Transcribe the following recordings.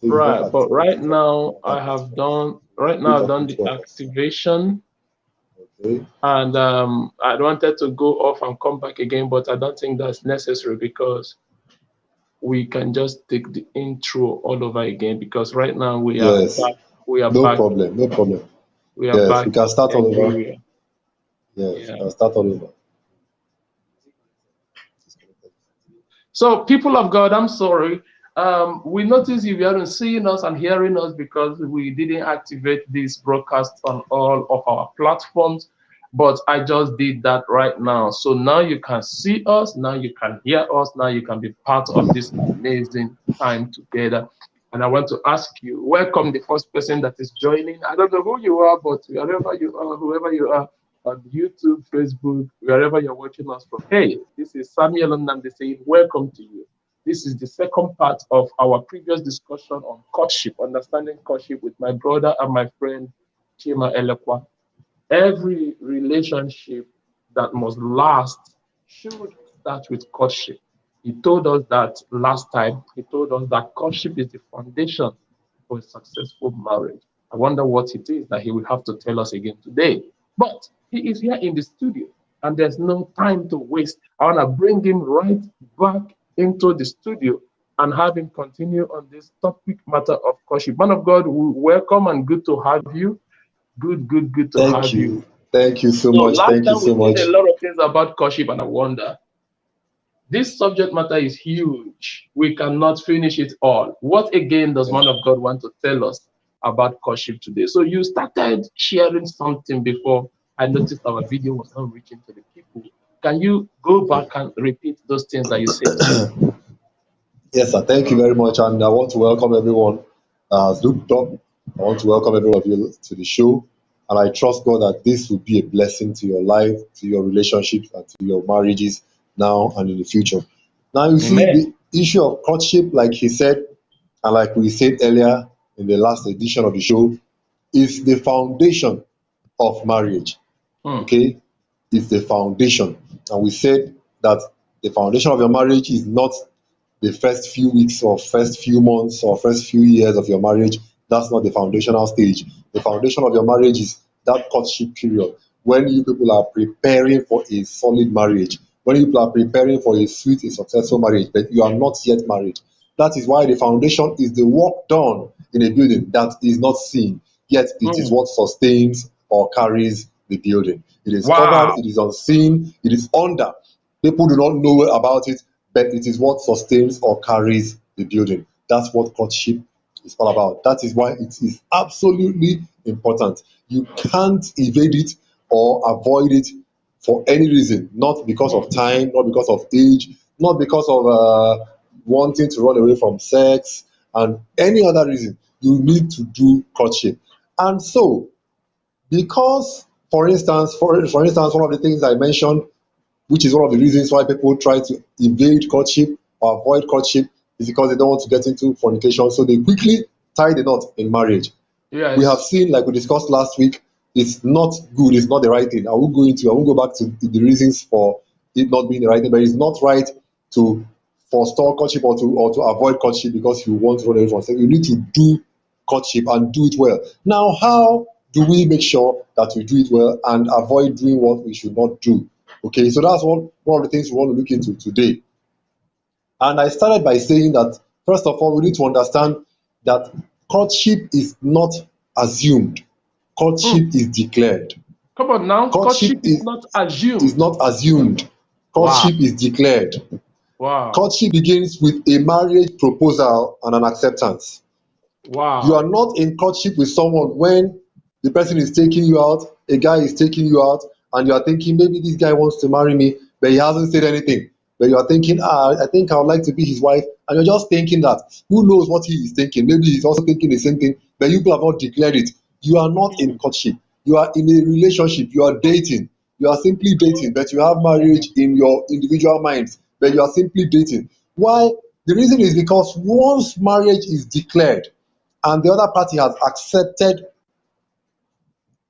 So you've not Right, but right activated it. now I have done. Right now Which I've done which the one? activation, Okay. and I wanted to go off and come back again, but I don't think that's necessary because we can just take the intro all over again because right now we are Yes. back. We are No back. problem. No problem. We are Yes, back we can in start all over. Nigeria. Yes, we Yeah. can start all over. So, people of God, I'm sorry. We noticed if you aren't seeing us and hearing us because we didn't activate this broadcast on all of our platforms, but I just did that right now. So now you can see us, now you can hear us, now you can be part of this amazing time together. And I want to ask you, welcome the first person that is joining. I don't know who you are, but wherever you are, whoever you are, on YouTube, Facebook, wherever you're watching us from. Hey, this is Samuel Nnamdi saying, welcome to you. This is the second part of our previous discussion on courtship, understanding courtship with my brother and my friend Chima Elekwa. Every relationship that must last should start with courtship. He told us that last time. He told us that courtship is the foundation for a successful marriage. I wonder what it is that he will have to tell us again today. But he is here in the studio, and there's no time to waste. I want to bring him right back into the studio and have him continue on this topic matter of courtship. Man of God, welcome and good to have you. Good to Thank have you. you. Thank you so So much. last Thank you time we so said much. a lot of things about courtship, and I wonder this subject matter is huge. We cannot finish it all. What again does man of God want to tell us about courtship today? So you started sharing something before I noticed our video was not reaching to the people. Can you go back and repeat those things that you said again? Yes, sir. Thank you very much. And I want to welcome everyone looked up. I want to welcome every one of you to the show. And I trust God that this will be a blessing to your life, to your relationships, and to your marriages now and in the future. Now, you see, Amen. the issue of courtship, like he said, and like we said earlier in the last edition of the show, is the foundation of marriage. Hmm. Okay, is the foundation. And we said that the foundation of your marriage is not the first few weeks or first few months or first few years of your marriage. That's not the foundational stage. The foundation of your marriage is that courtship period when you people are preparing for a solid marriage, when you people are preparing for a sweet, a successful marriage, but you are not yet married. That is why the foundation is the work done in a building that is not seen, yet it is Hmm. what sustains or carries the building. It is covered, Wow. it is unseen, it is under. People do not know about it, but it is what sustains or carries the building. That's what courtship is all about. That is why it is absolutely important. You can't evade it or avoid it for any reason, not because Hmm. of time, not because of age, not because of wanting to run away from sex, and any other reason. You need to do courtship. And so, because, for instance, one of the things I mentioned, which is one of the reasons why people try to evade courtship or avoid courtship, is because they don't want to get into fornication. So they quickly tie the knot in marriage. We have Yes. seen, like we discussed last week, it's not good, it's not the right thing. I won't go back to the reasons for it not being the right thing, but it's not right to forestall courtship or to avoid courtship because you want to run away from sex. You need to do courtship and do it well. Now, how do we make sure that we do it well and avoid doing what we should not do? Okay, so that's one of the things we want to look into today. And I started by saying that, first of all, we need to understand that courtship is not assumed, Hmm. courtship is declared. Come on now. Courtship Courtship is not is assumed. not assumed, Wow. courtship is declared. Wow. Courtship begins with a marriage proposal and an acceptance. You are Wow. not in courtship with someone when the person is taking you out, a guy is taking you out, and you are thinking maybe this guy wants to marry me, but he hasn't said anything. But you are thinking, I think I would like to be his wife, and you're just thinking that. Who knows what he is thinking? Maybe he's also thinking the same thing, but you people have not declared it. You are not in courtship. You are in a relationship. You are dating. You are simply dating, but you have marriage in your individual minds, but you are simply dating. Why? The reason is because once marriage is declared, and the other party has accepted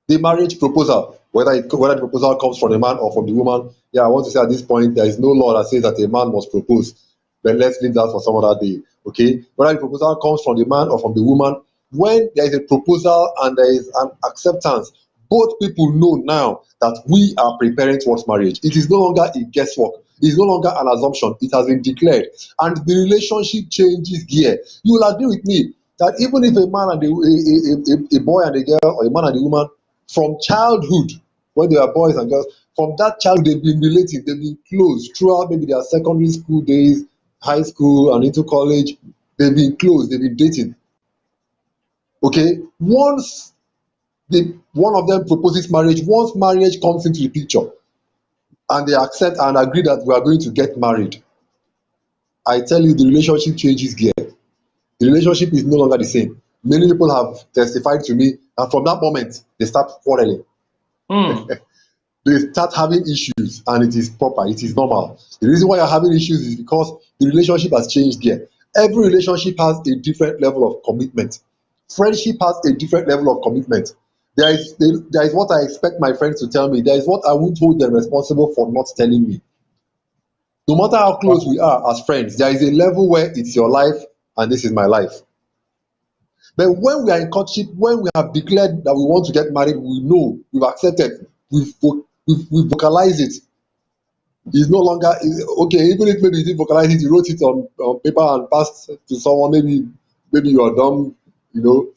the marriage proposal, whether the proposal comes from the man or from the woman. Yeah, I want to say at this point, there is no law that says that a man must propose. but let's leave that for some other day. Okay, whether the proposal comes from the man or from the woman, when there is a proposal and there is an acceptance, both people know now that we are preparing towards marriage. It is no longer a guesswork. It is no longer an assumption. It has been declared, and the relationship changes gear. You will agree with me that even if a man and a boy and a girl, or a man and a woman, from childhood, when they are boys and girls, from that child they've been relating, they've been close throughout maybe their secondary school days, high school, and into college. They've been close, they've been dating. Okay, once one of them proposes marriage, once marriage comes into the picture, and they accept and agree that we are going to get married, I tell you, the relationship changes gear. The relationship is no longer the same. Many people have testified to me, and from that moment, they start quarreling. Mm. They start having issues, and it is proper, it is normal. The reason why you're having issues is because the relationship has changed gear. Every relationship has a different level of commitment. Friendship has a different level of commitment. There is what I expect my friends to tell me. There is what I won't hold them responsible for not telling me. No matter how close we are as friends, there is a level where it's your life and this is my life. But when we are in courtship, when we have declared that we want to get married, we know, we've accepted, we've vocalized it. It's no longer okay. Even if maybe you didn't vocalize it, you wrote it on paper and passed to someone. Maybe you are dumb,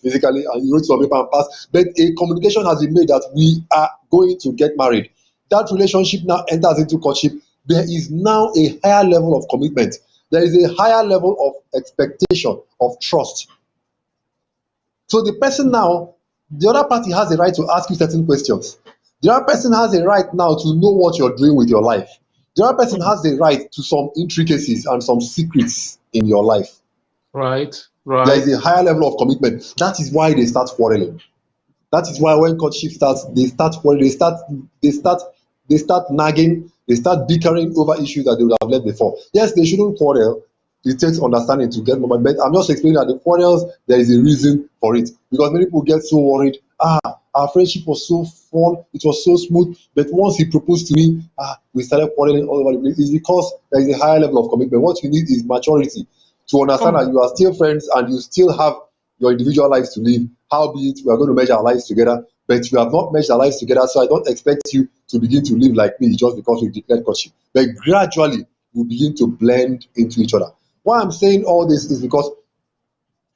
physically, and you wrote it on paper and passed. But a communication has been made that we are going to get married. That relationship now enters into courtship. There is now a higher level of commitment. There is a higher level of expectation, of trust. So the person now, the other party has a right to ask you certain questions. The other person has a right now to know what you're doing with your life. The other person has a right to some intricacies and some secrets in your life. Right. There is a higher level of commitment. That is why they start quarreling. That is why when courtship starts, they start quarreling. They start nagging. They start bickering over issues that they would have left before. Yes, they shouldn't quarrel. It takes understanding to get moment. But I'm just explaining that the quarrels, there is a reason for it. Because many people get so worried. Our friendship was so fun, it was so smooth. But once he proposed to me, we started quarreling all over the place. It's because there is a higher level of commitment. What you need is maturity to understand that you are still friends and you still have your individual lives to live. Howbeit, we are going to measure our lives together, but we have not measured our lives together, so I don't expect you to begin to live like me just because we declared courtship. But gradually, we begin to blend into each other. Why I'm saying all this is because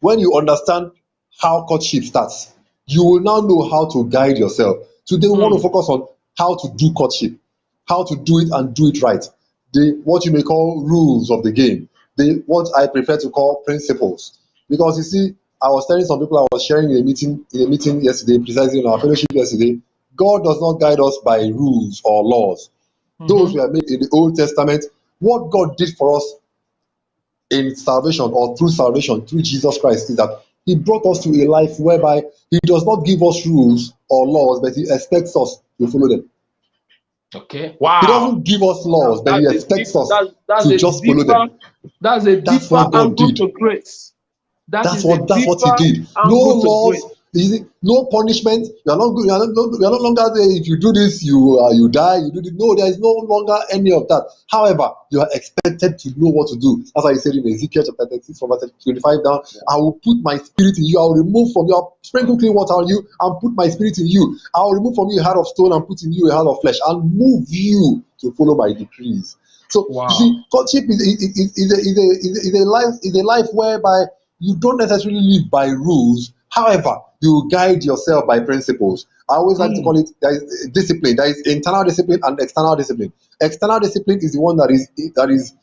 when you understand how courtship starts, you will now know how to guide yourself. Today, we want to focus on how to do courtship, how to do it and do it right. What you may call rules of the game, what I prefer to call principles. Because you see, I was telling some people, I was sharing in a meeting yesterday, precisely in our fellowship yesterday. God does not guide us by rules or laws. Those were made in the Old Testament. What God did for us in salvation or through salvation, through Jesus Christ, is that He brought us to a life whereby He does not give us rules or laws, but He expects us to follow them. Okay. He Wow. doesn't give us laws, but He expects us to just follow them. That's a That's deeper what God angle did. to grace. That's what He Deeper did. No angle to grace. laws, no punishment. You are not good. You are no longer there. If you do this, you die. You do this. No, there is no longer any of that. However, you are expected to know what to do. That's why He said in Ezekiel chapter 36, from verse 25 down, I will put my spirit in you. I will remove from you. I'll sprinkle clean water on you and put my spirit in you. I will remove from you a heart of stone and put in you a heart of flesh and move you to follow my decrees. So you see, courtship is a life whereby you don't necessarily live by rules. However, you guide yourself by principles. I always like to call it, there is discipline. There is internal discipline and external discipline. External discipline is the one that is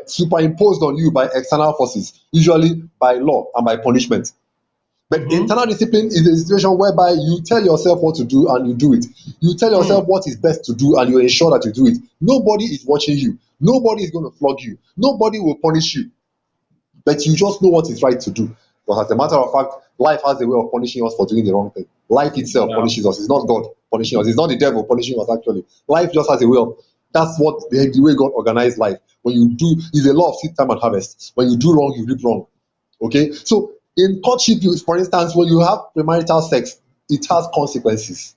superimposed on you by external forces, usually by law and by punishment. But internal discipline is a situation whereby you tell yourself what to do and you do it. You tell yourself what is best to do and you ensure that you do it. Nobody is watching you. Nobody is going to flog you. Nobody will punish you. But you just know what is right to do. Because as a matter of fact, life has a way of punishing us for doing the wrong thing. Life itself punishes us. It's not God punishing us. It's not the devil punishing us, actually. Life just has a way of, that's what the way God organized life. When you do, it's a law of seed time and harvest. When you do wrong, you reap wrong. Okay? So in courtship, for instance, when you have premarital sex, it has consequences.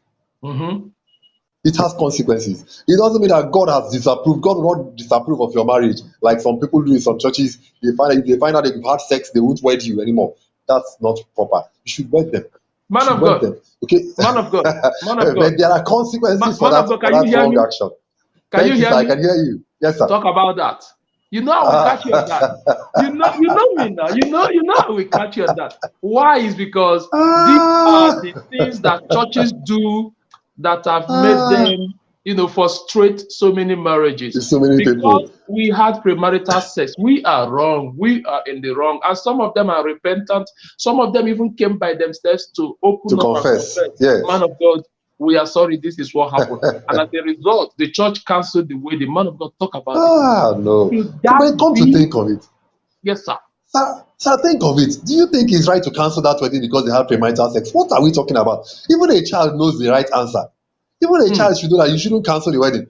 It has consequences. It doesn't mean that God has disapproved. God will not disapprove of your marriage, like some people do in some churches. They find out that you've had sex, they won't wed you anymore. That's not proper. You should wed them. You Man should of wed God, them. Okay. man of God, man of God, But there are consequences for man that of God, for can you that hear wrong me? action. Can you Thank you, hear sir. I me? can hear you. Yes, sir. Talk about that. You know I will catch you on that. You know me now. You know I will catch you on that. Why? Is because these are Ah, the things that churches do that have made ah. them, frustrate so many marriages. There's so many people Because we had premarital sex, we are wrong. We are in the wrong, and some of them are repentant. Some of them even came by themselves to to open up and confess. confess, Yes. man of God, we are sorry. This is what happened, and as a result, the church canceled the way the man of God talk about it. No. Should that But come to be? think of it, Yes, sir. sir, think of it. Do you think it's right to cancel that wedding because they have premarital sex? What are we talking about? Even a child knows the right answer. Even a Mm, child should know that you shouldn't cancel the wedding.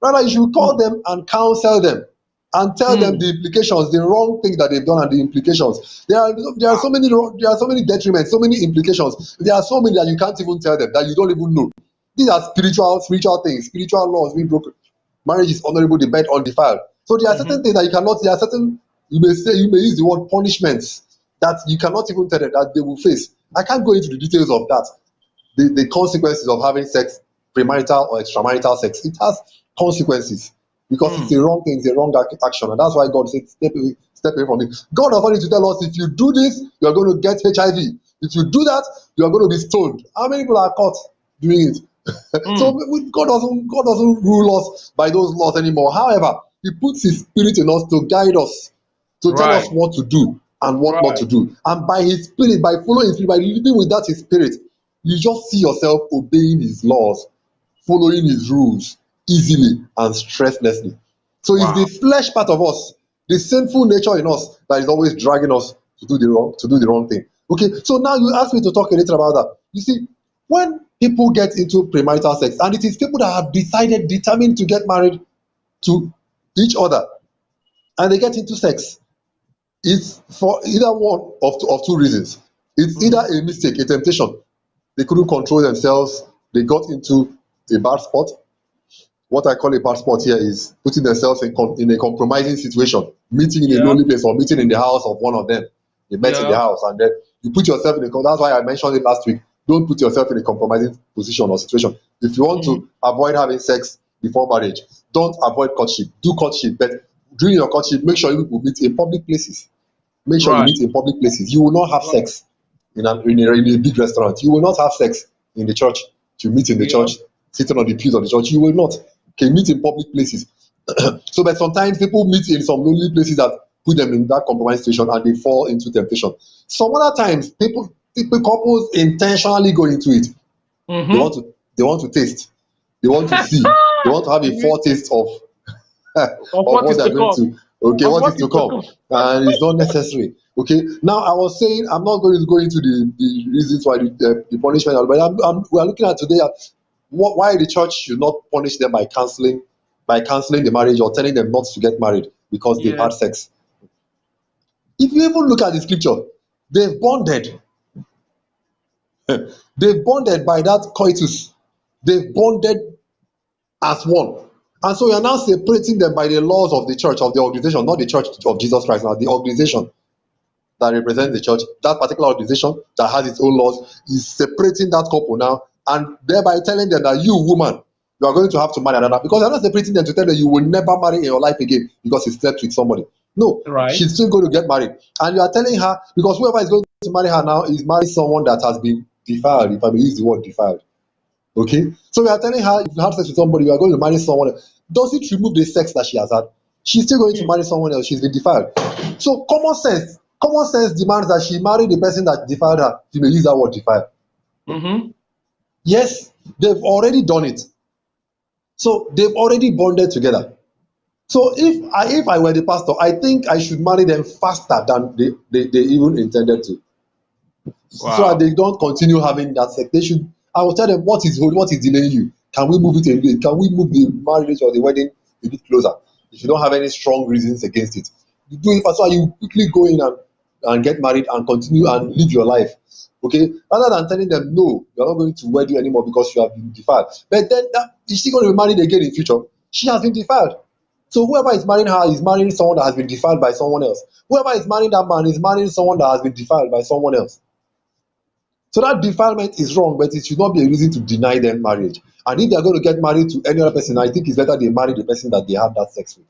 Rather, you should call mm, them and counsel them and tell them mm. the implications, the wrong things that they've done and the implications. There are Wow. so many there are so many detriments, so many implications. There are so many that you can't even tell them, that you don't even know. These are spiritual things, spiritual laws being broken. Marriage is honorable, the bed undefiled. So there are certain Mhm. things that you cannot. There are certain, you may use the word punishments that you cannot even tell them that they will face. I can't go into the details of that. The consequences of having sex, premarital or extramarital sex, it has consequences because it's Mm. a wrong thing, it's a wrong action, and that's why God said, step away from it. God does not need to tell us, if you do this, you are going to get HIV. If you do that, you are going to be stoned. How many people are caught doing it? So Mm. God doesn't rule us by those laws anymore. However, He puts His Spirit in us to guide us, to tell us Right. what to do and what not Right. to do. And by His Spirit, by following His Spirit, by living with that His Spirit, you just see yourself obeying His laws, following His rules easily and stresslessly. So it's the Wow. flesh part of us, the sinful nature in us, that is always dragging us to do the wrong thing. Okay, so now you asked me to talk a little about that. You see, when people get into premarital sex, and it is people that have determined to get married to each other, and they get into sex, it's for either one of two reasons. It's either Mhm. a mistake, a temptation. They couldn't control themselves, they got into a bad spot. What I call a bad spot here is putting themselves in a compromising situation, meeting in a Yeah. lonely place or meeting in the house of one of them. They met in the Yeah. house, and then you put yourself in a. That's why I mentioned it last week. Don't put yourself in a compromising position or situation. If you want Mhm. to avoid having sex before marriage, don't avoid courtship. Do courtship, but during your courtship, make sure you people meet in public places. Make sure you Right. meet in public places. You will not have Right. sex in a big restaurant. You will not have sex in the church. To meet in the Yeah. church, sitting on the pews of the church. You will not. Okay, meet in public places. So, but sometimes people meet in some lonely places that put them in that compromised situation and they fall into temptation. Some other times, couples intentionally go into it. They want Mhm. to they want to taste. They want to see. They want to have a Mhm. foretaste of Of of what what is they are to going come. to, okay, Of what what is is to to come, come. and it's not necessary. Okay, now I was saying I'm not going to go into the reasons why the punishment, but we are looking at today at why the church should not punish them by canceling the marriage or telling them not to get married because they've Yeah. had sex. If you even look at the scripture, they've bonded. They've bonded by that coitus. They've bonded as one. And so you are now separating them by the laws of the church, of the organization, not the church of Jesus Christ, now the organization that represents the church, that particular organization that has its own laws, is separating that couple now, and thereby telling them that you, woman, you are going to have to marry another, because you're not separating them to tell them you will never marry in your life again because you slept with somebody. No, Right. she's still going to get married. And you are telling her, because whoever is going to marry her now is marrying someone that has been defiled, if I may use the word defiled. Okay, so we are telling her, if you have sex with somebody, you are going to marry someone else. Does it remove the sex that she has had? She's still going to Mm. marry someone else. She's been defiled. So common sense demands that she marry the person that defiled her. You may use that word defiled. Mhm. Yes, they've already done it. So they've already bonded together. So if I were the pastor, I think I should marry them faster than they even intended to, so that Wow. they don't continue having that sex. I will tell them, what is delaying you. Can we move it a bit? Can we move the marriage or the wedding a bit closer? If you don't have any strong reasons against it, you do it fast, so you quickly go in and get married and continue and live your life. Okay, rather than telling them no, you're not going to wed you anymore because you have been defiled. But then that is she going to be married again in future? She has been defiled. So whoever is marrying her is marrying someone that has been defiled by someone else. Whoever is marrying that man is marrying someone that has been defiled by someone else. So that defilement is wrong, but it should not be a reason to deny them marriage. And if they are going to get married to any other person, I think it's better they marry the person that they have that sex with.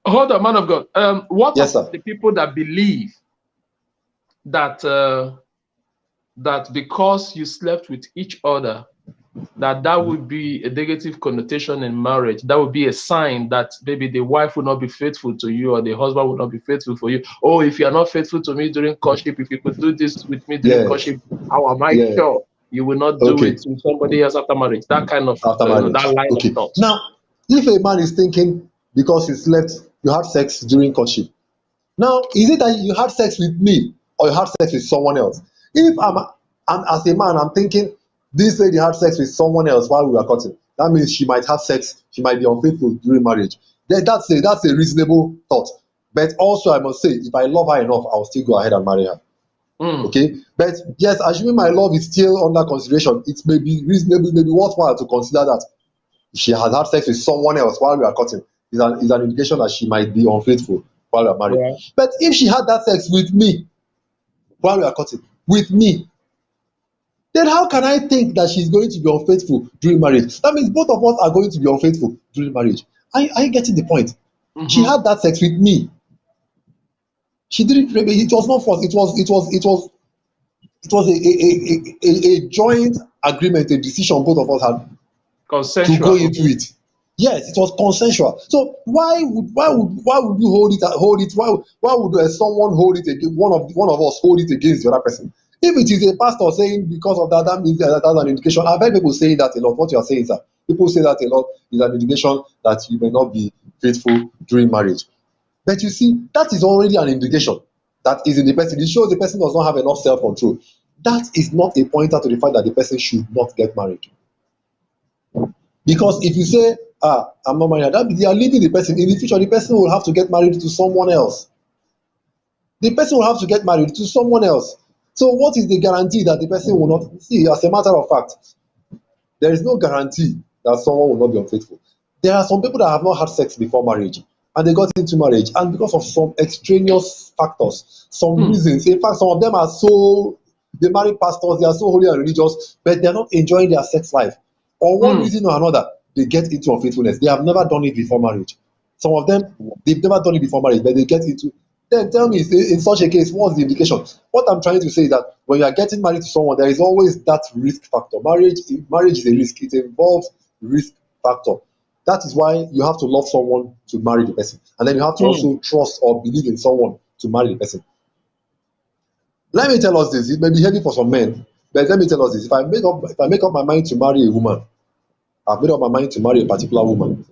Hold on, man of God. What Yes, of sir. the people that believe that that because you slept with each other, that would be a negative connotation in marriage? That would be a sign that maybe the wife will not be faithful to you, or the husband will not be faithful for you. Oh, if you are not faithful to me during courtship, if you could do this with me during Yes. courtship, how am I Yeah. sure you will not do Okay. it with somebody else after marriage? That kind of After marriage. that line of Okay. thought. Now, if a man is thinking because you had sex during courtship. Now, is it that you had sex with me or you had sex with someone else? If I'm as a man, I'm thinking this lady had sex with someone else while we were courting. That means she might have sex, she might be unfaithful during marriage. Then that's a reasonable thought. But also, I must say, if I love her enough, I'll still go ahead and marry her. Mm. Okay, but yes, assuming my love is still under consideration, it may be reasonable, maybe worthwhile to consider that she has had sex with someone else while we are courting. Is an indication that she might be unfaithful while we are married. Yeah. But if she had that sex with me while we are courting, with me, then how can I think that she's going to be unfaithful during marriage? That means both of us are going to be unfaithful during marriage. Are you getting the point? She Mm-hmm. had that sex with me. She didn't. It was not forced. It was a joint agreement, a decision both of us had to go Consensual. into it. Yes, it was consensual. So why would you hold it? Why would someone hold it against one of us hold it against the other person? If it is a pastor saying because of that, that means that's an indication. I've heard people saying that a lot. What you are saying, sir, people say that a lot is an indication that you may not be faithful during marriage. But you see, that is already an indication that is in the person. It shows the person does not have enough self-control. That is not a pointer to the fact that the person should not get married. Because if you say, I'm not married, that means you are leaving the person. In the future, the person will have to get married to someone else. The person will have to get married to someone else. So what is the guarantee that the person will not see? As a matter of fact, there is no guarantee that someone will not be unfaithful. There are some people that have not had sex before marriage and they got into marriage, and because of some extraneous factors, some reasons, in fact, some of them are they marry pastors, they are so holy and religious, but they're not enjoying their sex life. For one Mm. reason or another, they get into unfaithfulness. They have never done it before marriage. Some of them, they've never done it before marriage, but they get into. Then tell me, in such a case, what's the indication? What I'm trying to say is that when you are getting married to someone, there is always that risk factor. Marriage is a risk. It involves risk factor. That is why you have to love someone to marry the person, and then you have to Mm. also trust or believe in someone to marry the person. Let me tell us this. It may be heavy for some men, but let me tell us this. If I make up my mind to marry a woman, I've made up my mind to marry a particular woman.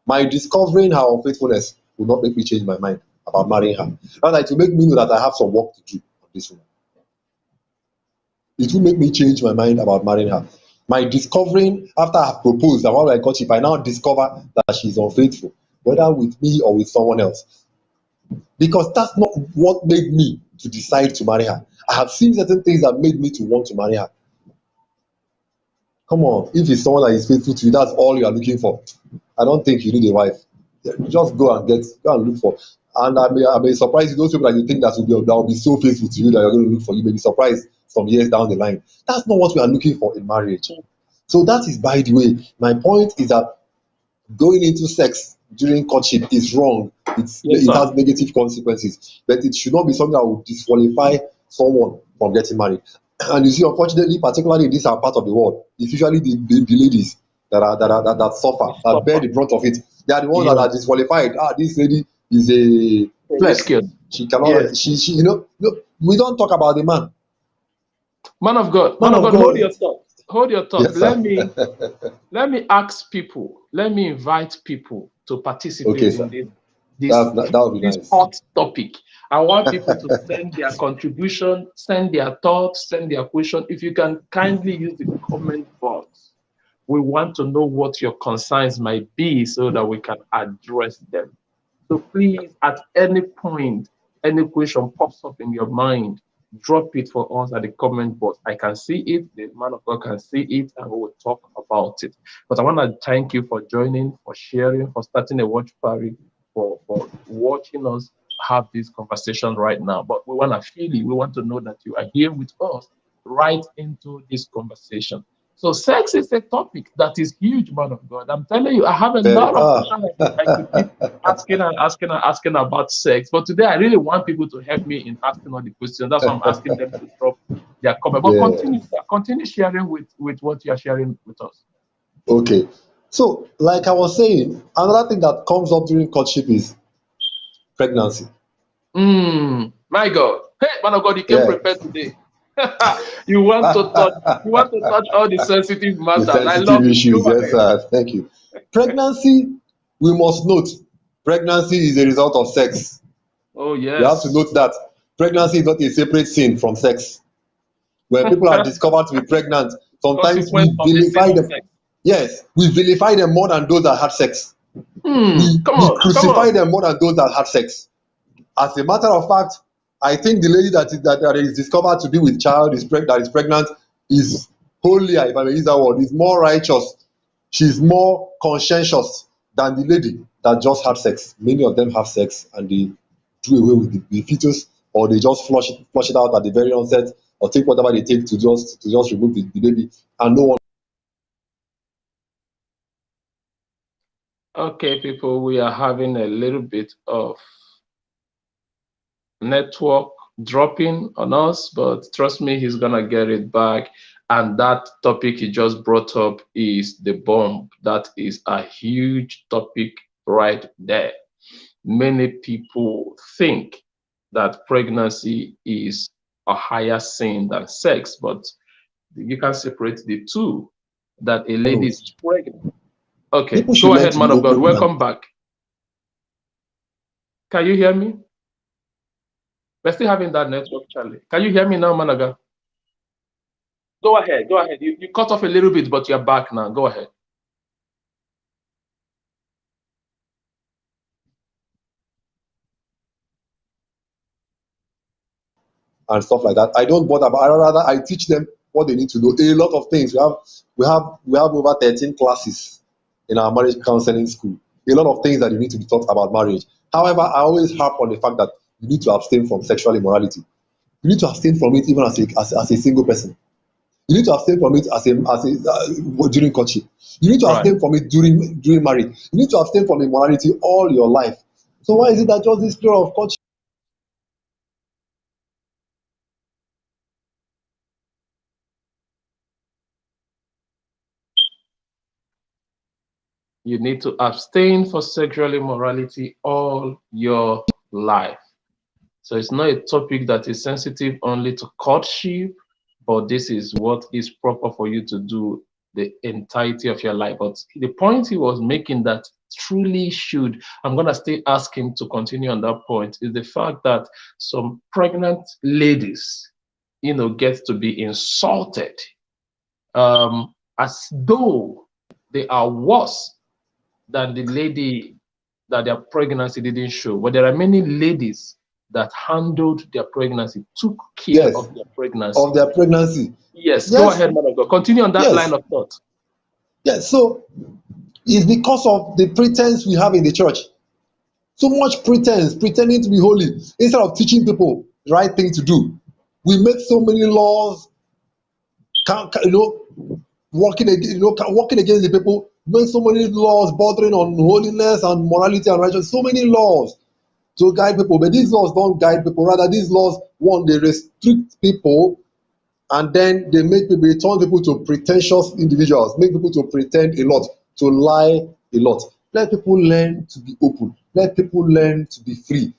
My discovering her unfaithfulness will not make me change my mind about marrying her. Rather, it will make me know that I have some work to do on this woman. It will make me change my mind about marrying her. My discovering after I have proposed and while I got if I now discover that she's unfaithful, whether with me or with someone else, because that's not what made me to decide to marry her. I have seen certain things that made me to want to marry her. Come on, if it's someone that is faithful to you, that's all you are looking for. I don't think you need a wife. Just go and look for. And I may surprise you. Those people that you think that will be so faithful to you that you're going to look for, you may be surprised some years down the line. That's not what we are looking for in marriage. So that is, by the way, my point is that going into sex during courtship is wrong. Yes, It sir. has negative consequences, but it should not be something that will disqualify someone from getting married. And you see, unfortunately, particularly in this our part of the world, it's usually the ladies that suffer, that bear Suffer. the brunt of it. They are the ones that Yeah. are disqualified. This lady is a flex. Promiscuous. She cannot. Yes. She no, we don't talk about the man. Man Man of of God, hold God. your thought. Hold your thought. Yes, sir. Let me ask people. Let me invite people to Okay, participate in sir. this That would be this nice. hot topic. I want people to send their contribution, send their thoughts, send their question. If you can kindly use the comment box, we want to know what your concerns might be so that we can address them. So please, at any point, any question pops up in your mind, drop it for us at the comment box. I can see it, the man of God can see it, and we will talk about it. But I want to thank you for joining, for sharing, for starting a watch party, for watching us have this conversation right now. But we want to feel you. We want to know that you are here with us right into this conversation. So sex is a topic that is huge, man of God. I'm telling you, I have a Very lot of questions I could keep asking and asking and asking about sex. But today I really want people to help me in asking all the questions. That's why I'm asking them to drop their comment. But continue, yes. continue sharing with what you are sharing with us. Okay. So, like I was saying, another thing that comes up during courtship is pregnancy. My God. Hey, man of God, you came Yeah. prepared today. You want to touch all the sensitive The matters. I sensitive love it. Go issues, yes, ahead. sir. Thank you. Pregnancy, we must note, pregnancy is a result of sex. Oh We have to yes. note that pregnancy is not a separate sin from sex. When people are discovered to be pregnant, sometimes Consequence we of the sin vilify of them. sex. Yes, we vilify them more than those that had sex. Come We on, come crucify on. them more than those that had sex. As a matter of fact, I think the lady that is discovered to be with child that is pregnant is holier, if I may use that word, is more righteous. She's more conscientious than the lady that just had sex. Many of them have sex and they do away with the fetus, or they just flush it out at the very onset, or take whatever they take to just remove the baby, and no one. Okay, people, we are having a little bit of network dropping on us, but trust me, he's gonna get it back. And that topic he just brought up is the bomb. That is a huge topic right there. Many people think that pregnancy is a higher sin than sex, but you can separate the two. That a lady No, is pregnant. Okay, people should go learn ahead, to be man of God. open and Welcome back. Can you hear me? We're still having that network, Charlie. Can you hear me now, man of God? Go ahead. Go ahead. You cut off a little bit, but you're back now. Go ahead. stuff like that. I don't bother, but I rather I teach them what they need to know. A lot of things. We have over 13 classes in our marriage counseling school. A lot of things that you need to be taught about marriage. However, I always harp on the fact that you need to abstain from sexual immorality. You need to abstain from it even as a single person. You need to abstain from it during courtship. You need to Right. abstain from it during marriage. You need to abstain from immorality all your life. So why is it that just this period of courtship? You need to abstain for sexual immorality all your life. So it's not a topic that is sensitive only to courtship, but this is what is proper for you to do the entirety of your life. But the point he was making that truly should, I'm going to still ask him to continue on that point, is the fact that some pregnant ladies, get to be insulted as though they are worse than the lady that their pregnancy didn't show. But there are many ladies that handled their pregnancy, took care Yes, of their pregnancy. of their pregnancy. Yes, go Yes, ahead, man of God. Continue on that line yes, of thought. yes. So it's because of the pretense we have in the church. So much pretense, pretending to be holy, instead of teaching people the right thing to do. We make so many laws, working against the people. We make so many laws bordering on holiness and morality and righteousness. So many laws to guide people, but these laws don't guide people. Rather, these laws, one, they restrict people, and then they turn people to pretentious individuals, make people to pretend a lot, to lie a lot. Let people learn to be open. Let people learn to be free.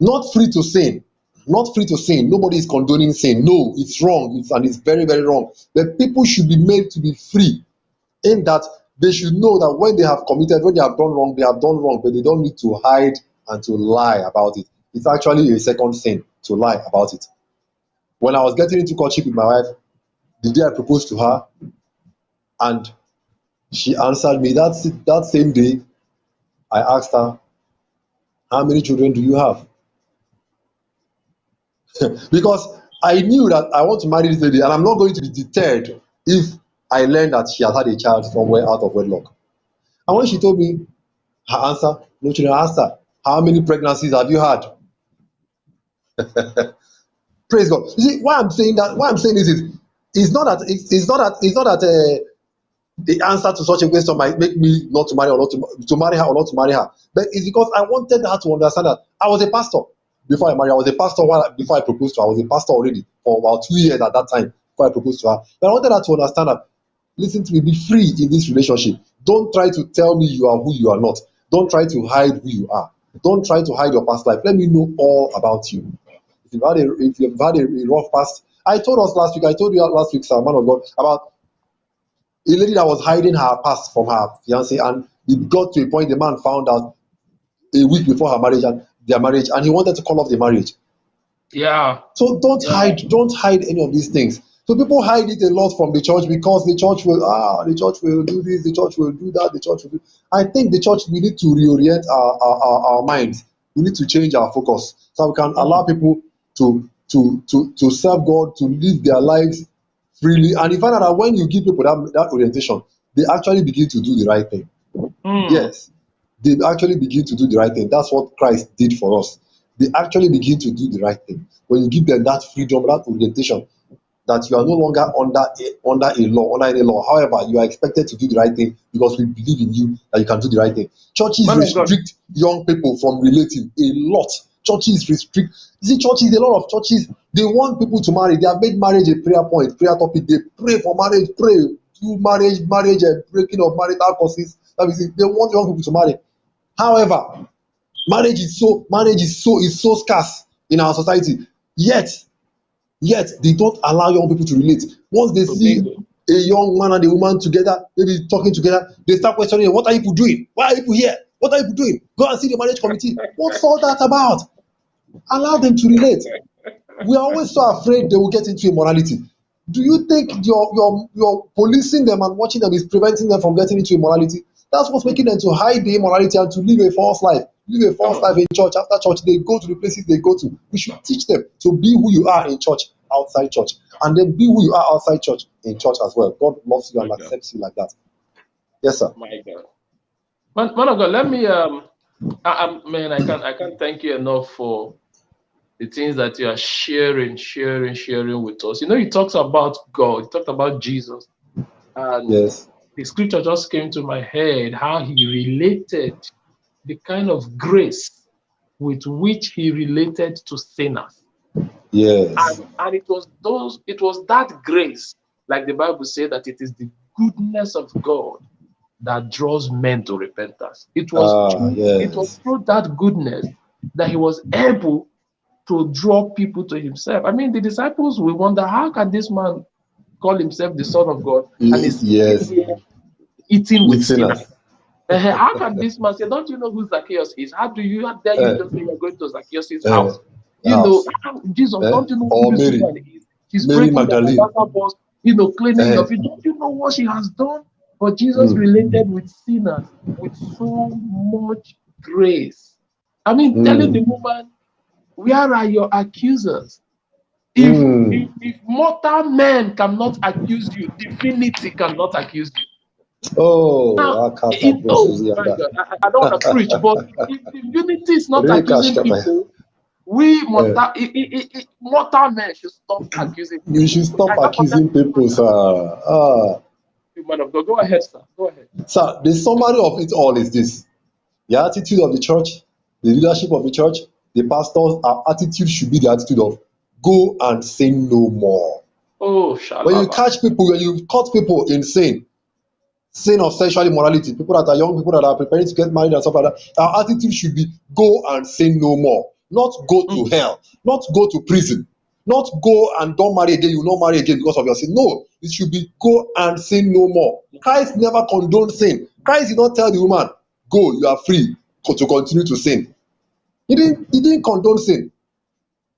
Not free to sin. Not free to sin. Nobody is condoning sin. No, it's wrong. And it's very, very wrong. But people should be made to be free, in that they should know that when they have done wrong, they have done wrong, but they don't need to hide and to lie about it. It's actually a second sin to lie about it. When I was getting into courtship with my wife, the day I proposed to her, and she answered me that same day, I asked her, "How many children do you have?" Because I knew that I want to marry this lady, and I'm not going to be deterred if I learn that she has had a child somewhere out of wedlock. And when she told me her answer, no children, I asked her, how many pregnancies have you had? Praise God. You see, why I'm saying that, why I'm saying this is, it's not that the answer to such a question might make me not to marry or not to marry her or not to marry her. But it's because I wanted her to understand that I was a pastor before I married. I was a pastor before I proposed to her. I was a pastor already for about 2 years at that time before I proposed to her. But I wanted her to understand that, listen to me, be free in this relationship. Don't try to tell me you are who you are not. Don't try to hide who you are. Don't try to hide your past life. Let me know all about you. If you've had a rough past, I told you last week, sir, man of God, about a lady that was hiding her past from her fiance, and it got to a point the man found out a week before their marriage, and he wanted to call off the marriage. Yeah. So don't hide any of these things. So people hide it a lot from the church because the church will do this, the church will do that, the church will do. I think the church, we need to reorient our minds. We need to change our focus so we can allow people to serve God, to live their lives freely. And you find out that when you give people that orientation, they actually begin to do the right thing. Yes, they actually begin to do the right thing. That's what Christ did for us. They actually begin to do the right thing when you give them that freedom, that orientation, that you are no longer under any law. However, you are expected to do the right thing because we believe in you that you can do the right thing. Churches restrict young people from relating a lot. Churches restrict. You see, a lot of churches, they want people to marry. They have made marriage a prayer point, prayer topic. They pray for marriage, do marriage, and breaking of marital causes. They want young people to marry. However, marriage is so scarce in our society. Yet they don't allow young people to relate. Once they see a young man and a woman together, maybe talking together, they start questioning, what are you doing? Why are you here? What are you doing? Go and see the marriage committee. What's all that about? Allow them to relate. We are always so afraid they will get into immorality. Do you think your policing them and watching them is preventing them from getting into immorality? That's what's making them to hide the immorality and to live a false life. Live a false life in church. After church, they go to the places they go to. We should teach them to be who you are in church, outside church, and then be who you are outside church, in church as well. God loves you and accepts you like that. Yes, sir. My God. Man of God, let me I can't thank you enough for the things that you are sharing with us. You know, you talked about God, you talked about Jesus, and yes, the scripture just came to my head how he related the kind of grace with which he related to sinners. yes, And it was that grace, like the Bible said, that it is the goodness of God that draws men to repentance. It was through that goodness that he was able to draw people to himself. I mean, the disciples will wonder, how can this man call himself the Son of God and is eating with sinners? How can this man say, don't you know who Zacchaeus is? How dare you just say you're going to Zacchaeus' house? You know, Jesus, don't you know who this woman is? She's breaking the water boss, cleaning your feet. Don't you know what she has done? But Jesus related with sinners with so much grace. I mean, telling the woman, where are your accusers? If mortal men cannot accuse you, divinity cannot accuse you. Now, my God, I don't want to preach, but if divinity is not accusing people, we mortal men should stop accusing people. You should stop accusing people, sir. Man of God, go ahead, sir. Go ahead. Sir, the summary of it all is this: the attitude of the church, the leadership of the church, the pastors, our attitude should be the attitude of go and sin no more. Oh, shalaba. When you catch people, when you caught people in sin of sexual immorality, people that are young, people that are preparing to get married and stuff like that, our attitude should be go and sin no more. Not go to hell, not go to prison, not go and don't marry again, you will not marry again because of your sin. No, it should be go and sin no more. Christ never condoned sin. Christ did not tell the woman, go, you are free to continue to sin. He didn't condone sin.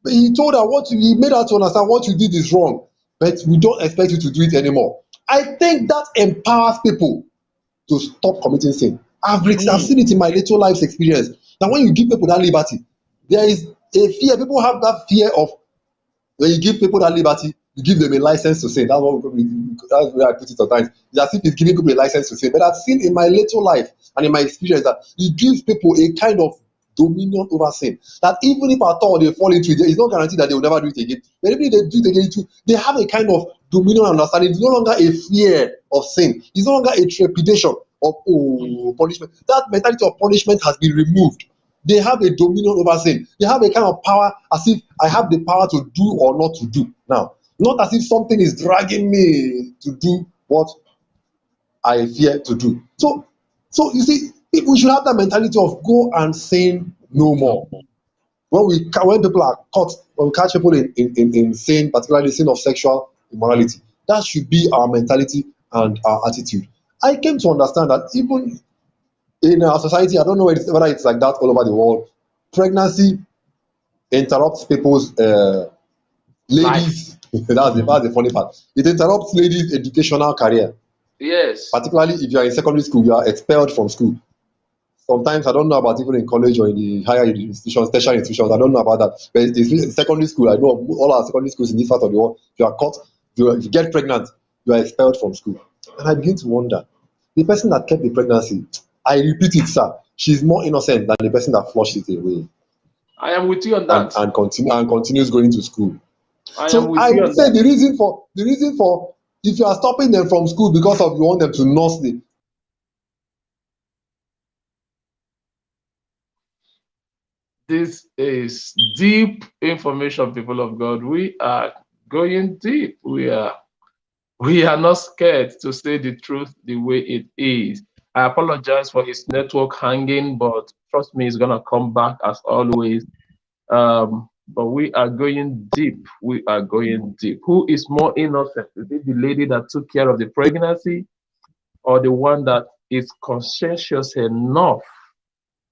But he told her he made her to understand what you did is wrong, but we don't expect you to do it anymore. I think that empowers people to stop committing sin. I've seen it in my little life's experience. Now, when you give people that liberty, there is a fear. People have that fear of When you give people that liberty, you give them a license to sin. That's where I put it sometimes. It's as if it's giving people a license to sin. But I've seen in my little life and in my experience that it gives people a kind of dominion over sin. That even if at all they fall into it, it's not guaranteed that they will never do it again. But even if they do it again, they have a kind of dominion and understanding. It's no longer a fear of sin. It's no longer a trepidation of punishment. That mentality of punishment has been removed. They have a dominion over sin. They have a kind of power as if I have the power to do or not to do now. Not as if something is dragging me to do what I fear to do. So you see, we should have that mentality of go and sin no more. When people are caught, when we catch people in sin, particularly sin of sexual immorality, that should be our mentality and our attitude. I came to understand that even in our society, I don't know whether it's like that all over the world, pregnancy interrupts people's ladies. That's the funny part. It interrupts ladies' educational career. Yes. Particularly if you are in secondary school, you are expelled from school. Sometimes I don't know about even in college or in the higher institutions, tertiary institutions. I don't know about that. But in secondary school, I know all our secondary schools in this part of the world. If you are caught, if you get pregnant, you are expelled from school. And I begin to wonder, the person that kept the pregnancy, I repeat it, sir, she's more innocent than the person that flushed it away. I am with you on that. And continues going to school. I So am with I you would on say that. the reason for if you are stopping them from school because of you want them to nurse the. This is deep information, people of God. We are going deep. We are not scared to say the truth the way it is. I apologize for his network hanging, but trust me, it's gonna come back as always. But we are going deep. We are going deep. Who is more innocent? Is it the lady that took care of the pregnancy, or the one that is conscientious enough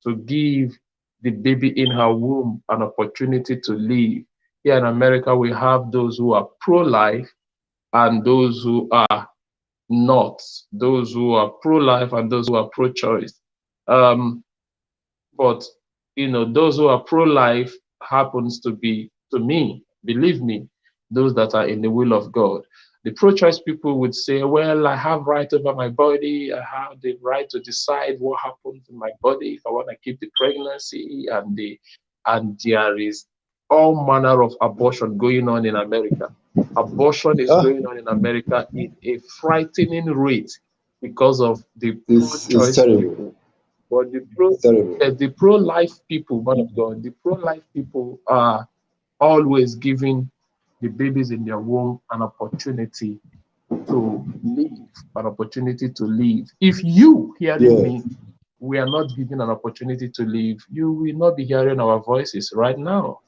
to give the baby in her womb an opportunity to live? Here in America, we have those who are pro-life and those who are not, those who are pro-life and those who are pro-choice. But those who are pro-life happens to be, to me, believe me, those that are in the will of God. The pro-choice people would say, well, I have right over my body. I have the right to decide what happens in my body if I want to keep the pregnancy, and there is all manner of abortion going on in America. Abortion is going on in America in a frightening rate because of the It's pro-choice terrible. people. But Terrible. the pro-life people, man of God, the pro-life people are always giving the babies in their womb an opportunity to live, an opportunity to live. If you hearing Yeah. me, we are not given an opportunity to live, you will not be hearing our voices right now.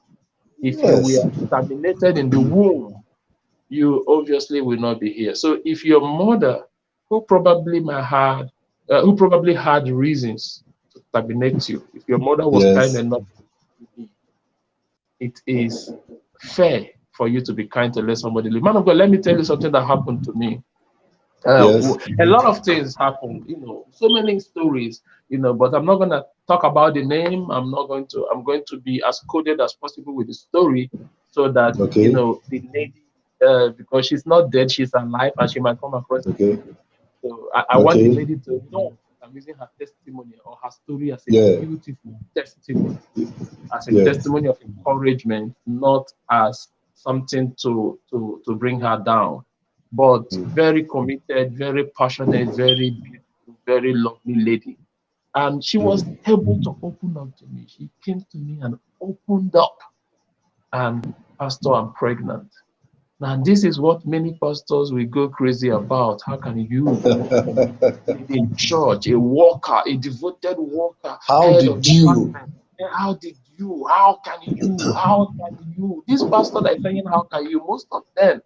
If you Yes. were terminated in the womb, you obviously will not be here. So if your mother, who probably had reasons to terminate you, if your mother was kind Yes. enough to leave, it is fair for you to be kind to let somebody leave. Man of God, let me tell you something that happened to me. Yes. A lot of things happen, so many stories, but I'm not going to talk about the name. I'm going to be as coded as possible with the story so that, Okay. the lady, because she's not dead, she's alive and she might come across this Okay. video. So I want the Okay. lady to know I'm using her testimony or her story as a Yeah. beautiful testimony, as a Yeah. testimony of encouragement, not as something to bring her down. But very committed, very passionate, very beautiful, very lovely lady. And she was able to open up to me. She came to me and opened up. And Pastor, I'm pregnant. Now, this is what many pastors will go crazy about. How can you, in church, a worker, a devoted worker, How head of did you? department? How did you? How can you? How can you? This pastor that is saying, how can you? Most of them,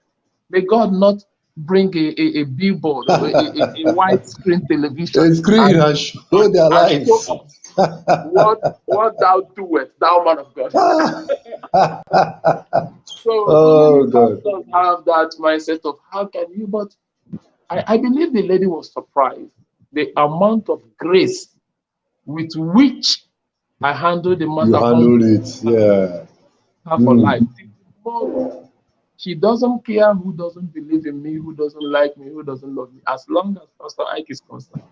may God not bring a billboard or a widescreen television A screen and, and show their and show lives. us what thou doest, thou man of God. So many Oh God. pastors have that mindset of how can you, but I believe the lady was surprised the amount of grace with which I handled the You matter handled unto it. Yeah. her for life. The tomorrow. She doesn't care who doesn't believe in me, who doesn't like me, who doesn't love me. As long as Pastor Ike is concerned,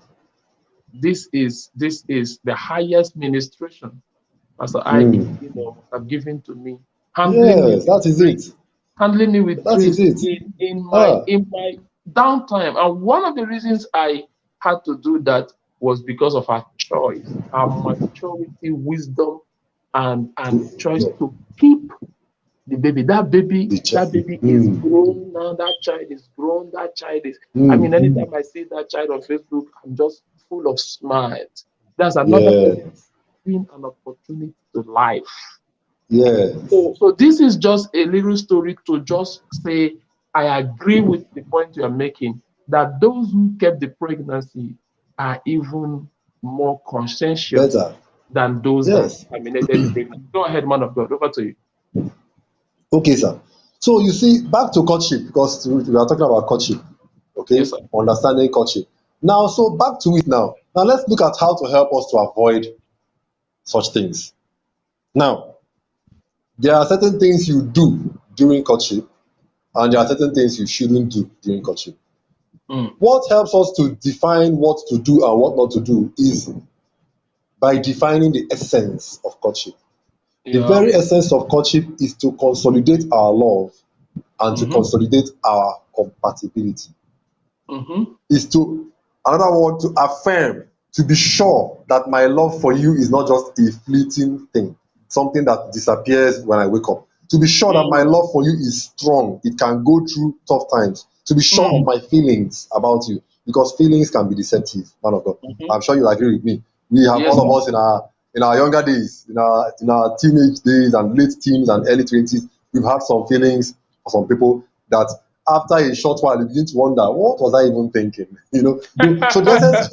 this is the highest ministration Pastor Ike, Mm. must have given to me, handling me Yes, with that is grace, it. handling me with That is grace it. Ah, in my downtime. And one of the reasons I had to do that was because of her choice, her maturity, wisdom, and choice yeah. to keep the baby. That baby, The check. that baby is Mm. grown now. That child is grown. That child is. I mean, Mm. anytime I see that child on Facebook, I'm just full of smiles. That's another Yeah. person giving an opportunity to life. Yes. So this is just a little story to just say I agree with the point you are making that those who kept the pregnancy are even more conscientious Better. than those that Yes. terminated the pregnancy. Go ahead, man of God. Over to you. Okay, sir. So you see, back to courtship, because we are talking about courtship. Yes, Okay, sir. understanding courtship. Now, so back to it now. Now let's look at how to help us to avoid such things. Now, there are certain things you do during courtship, and there are certain things you shouldn't do during courtship. Mm. What helps us to define what to do and what not to do is by defining the essence of courtship. The Yeah. very essence of courtship is to consolidate our love and to Mm-hmm. consolidate our compatibility. Mm-hmm. Is to, another word, to affirm, to be sure that my love for you is not just a fleeting thing, something that disappears when I wake up. To be sure that my Mm. love for you is strong, it can go through tough times. To be sure of Mm. my feelings about you, because feelings can be deceptive, man of God. Mm-hmm. I'm sure you'll agree with me. We have, Yes, all sir. of us, in our younger days, in our teenage days and late teens and early 20s, we've had some feelings for some people that after a short while you begin to wonder, what was I even thinking? So the essence,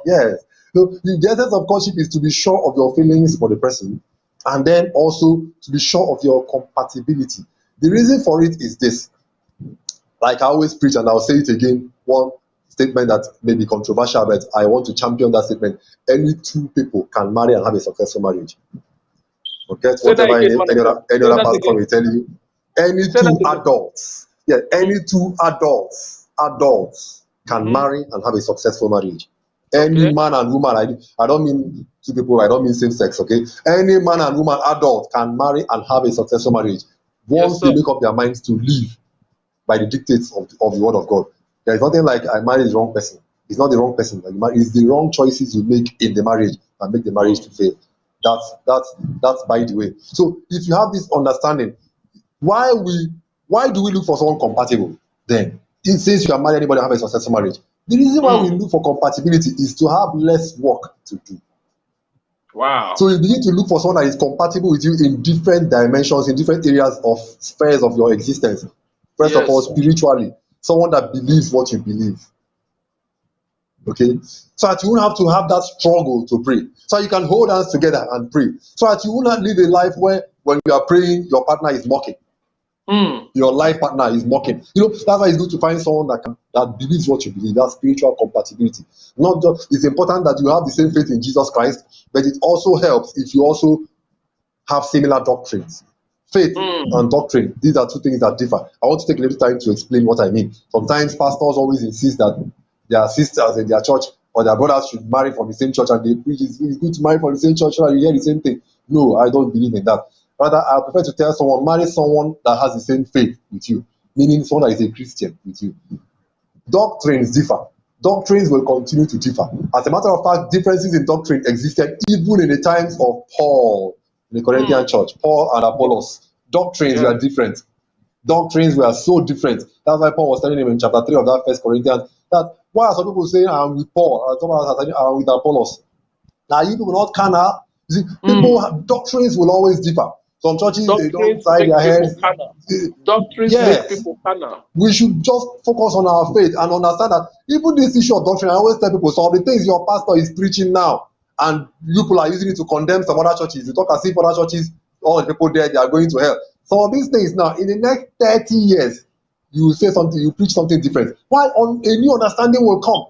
yes. So the essence of courtship is to be sure of your feelings for the person, and then also to be sure of your compatibility. The reason for it is this: like I always preach, and I'll say it again, one statement that may be controversial, but I want to champion that statement. Any two people can marry and have a successful marriage. Forget Say that whatever again, man of God. any Say other that pastor again. will tell you. Any Say that two again. adults, yeah, any Mm-hmm. two adults can Mm-hmm. marry and have a successful marriage. Any Okay. man and woman, I don't mean two people, I don't mean same sex, okay? Any man and woman adult can marry and have a successful marriage Yes, once they sir. make up their minds to live by the dictates of the word of God. There is nothing like I marry the wrong person. It's not the wrong person that you marry. It's the wrong choices you make in the marriage that make the marriage Mm. to fail. That's by the way. So if you have this understanding, why we why do we look for someone compatible then? Since you can marry anybody and have a successful marriage, the reason why we Mm. look for compatibility is to have less work to do. Wow. So you begin to look for someone that is compatible with you in different dimensions, in different areas of spheres of your existence. First of all, Yes. spiritually, someone that believes what you believe. Okay, so that you won't have to have that struggle to pray. So you can hold hands together and pray. So that you will not live a life where when you are praying, your partner is mocking. Mm. Your life partner is mocking. That's why it's good to find someone that believes what you believe. That spiritual compatibility. Not just it's important that you have the same faith in Jesus Christ, but it also helps if you also have similar doctrines. Faith Mm. and doctrine, these are two things that differ. I want to take a little time to explain what I mean. Sometimes pastors always insist that their sisters in their church or their brothers should marry from the same church, and they preach it's good to marry from the same church so that you hear the same thing. No, I don't believe in that. Rather, I prefer to tell someone, marry someone that has the same faith with you, meaning someone that is a Christian with you. Doctrines differ. Doctrines will continue to differ. As a matter of fact, differences in doctrine existed even in the times of Paul in the Corinthian Mm. church, Paul and Yeah. Apollos. Doctrines Yeah. were different. Doctrines were so different. That's why Paul was telling him in chapter 3 of that first Corinthians that why are some people saying I'm with Paul and some others are saying I'm with Apollos? Now you people not carnal. You see, Mm. doctrines will always differ. Some churches they don't Doctrines tie make their people heads. carnal. Doctrines make Yes, people carnal. we should just focus on our faith and understand that even this issue of doctrine, I always tell people, some of the things your pastor is preaching now, and you people are using it to condemn some other churches. You talk as if other churches, all the people there, they are going to hell. Some of these things now, in the next 30 years, you will say something, you preach something different. Why? A new understanding will come.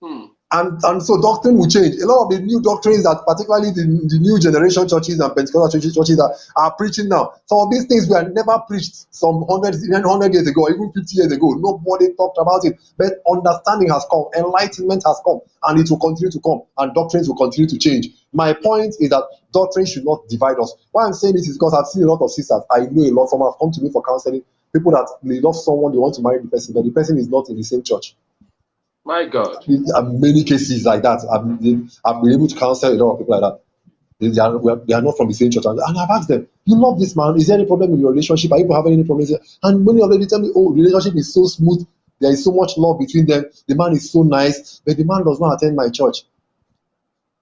Mm. And so doctrine will change. A lot of the new doctrines that particularly the new generation churches and Pentecostal churches that are preaching now, some of these things were never preached some 100 years ago, or even 50 years ago. Nobody talked about it. But understanding has come, enlightenment has come, and it will continue to come, and doctrines will continue to change. My point is that doctrine should not divide us. Why I'm saying this is because I've seen a lot of sisters. I know a lot. Some have come to me for counseling. People that they love someone, they want to marry the person, but the person is not in the same church. My God. In many cases like that, I've been able to counsel a lot of people like that. They are not from the same church. And I've asked them, you love this man, is there any problem in your relationship? Are you having any problems? And many already tell me, oh, the relationship is so smooth, there is so much love between them, the man is so nice, but the man does not attend my church.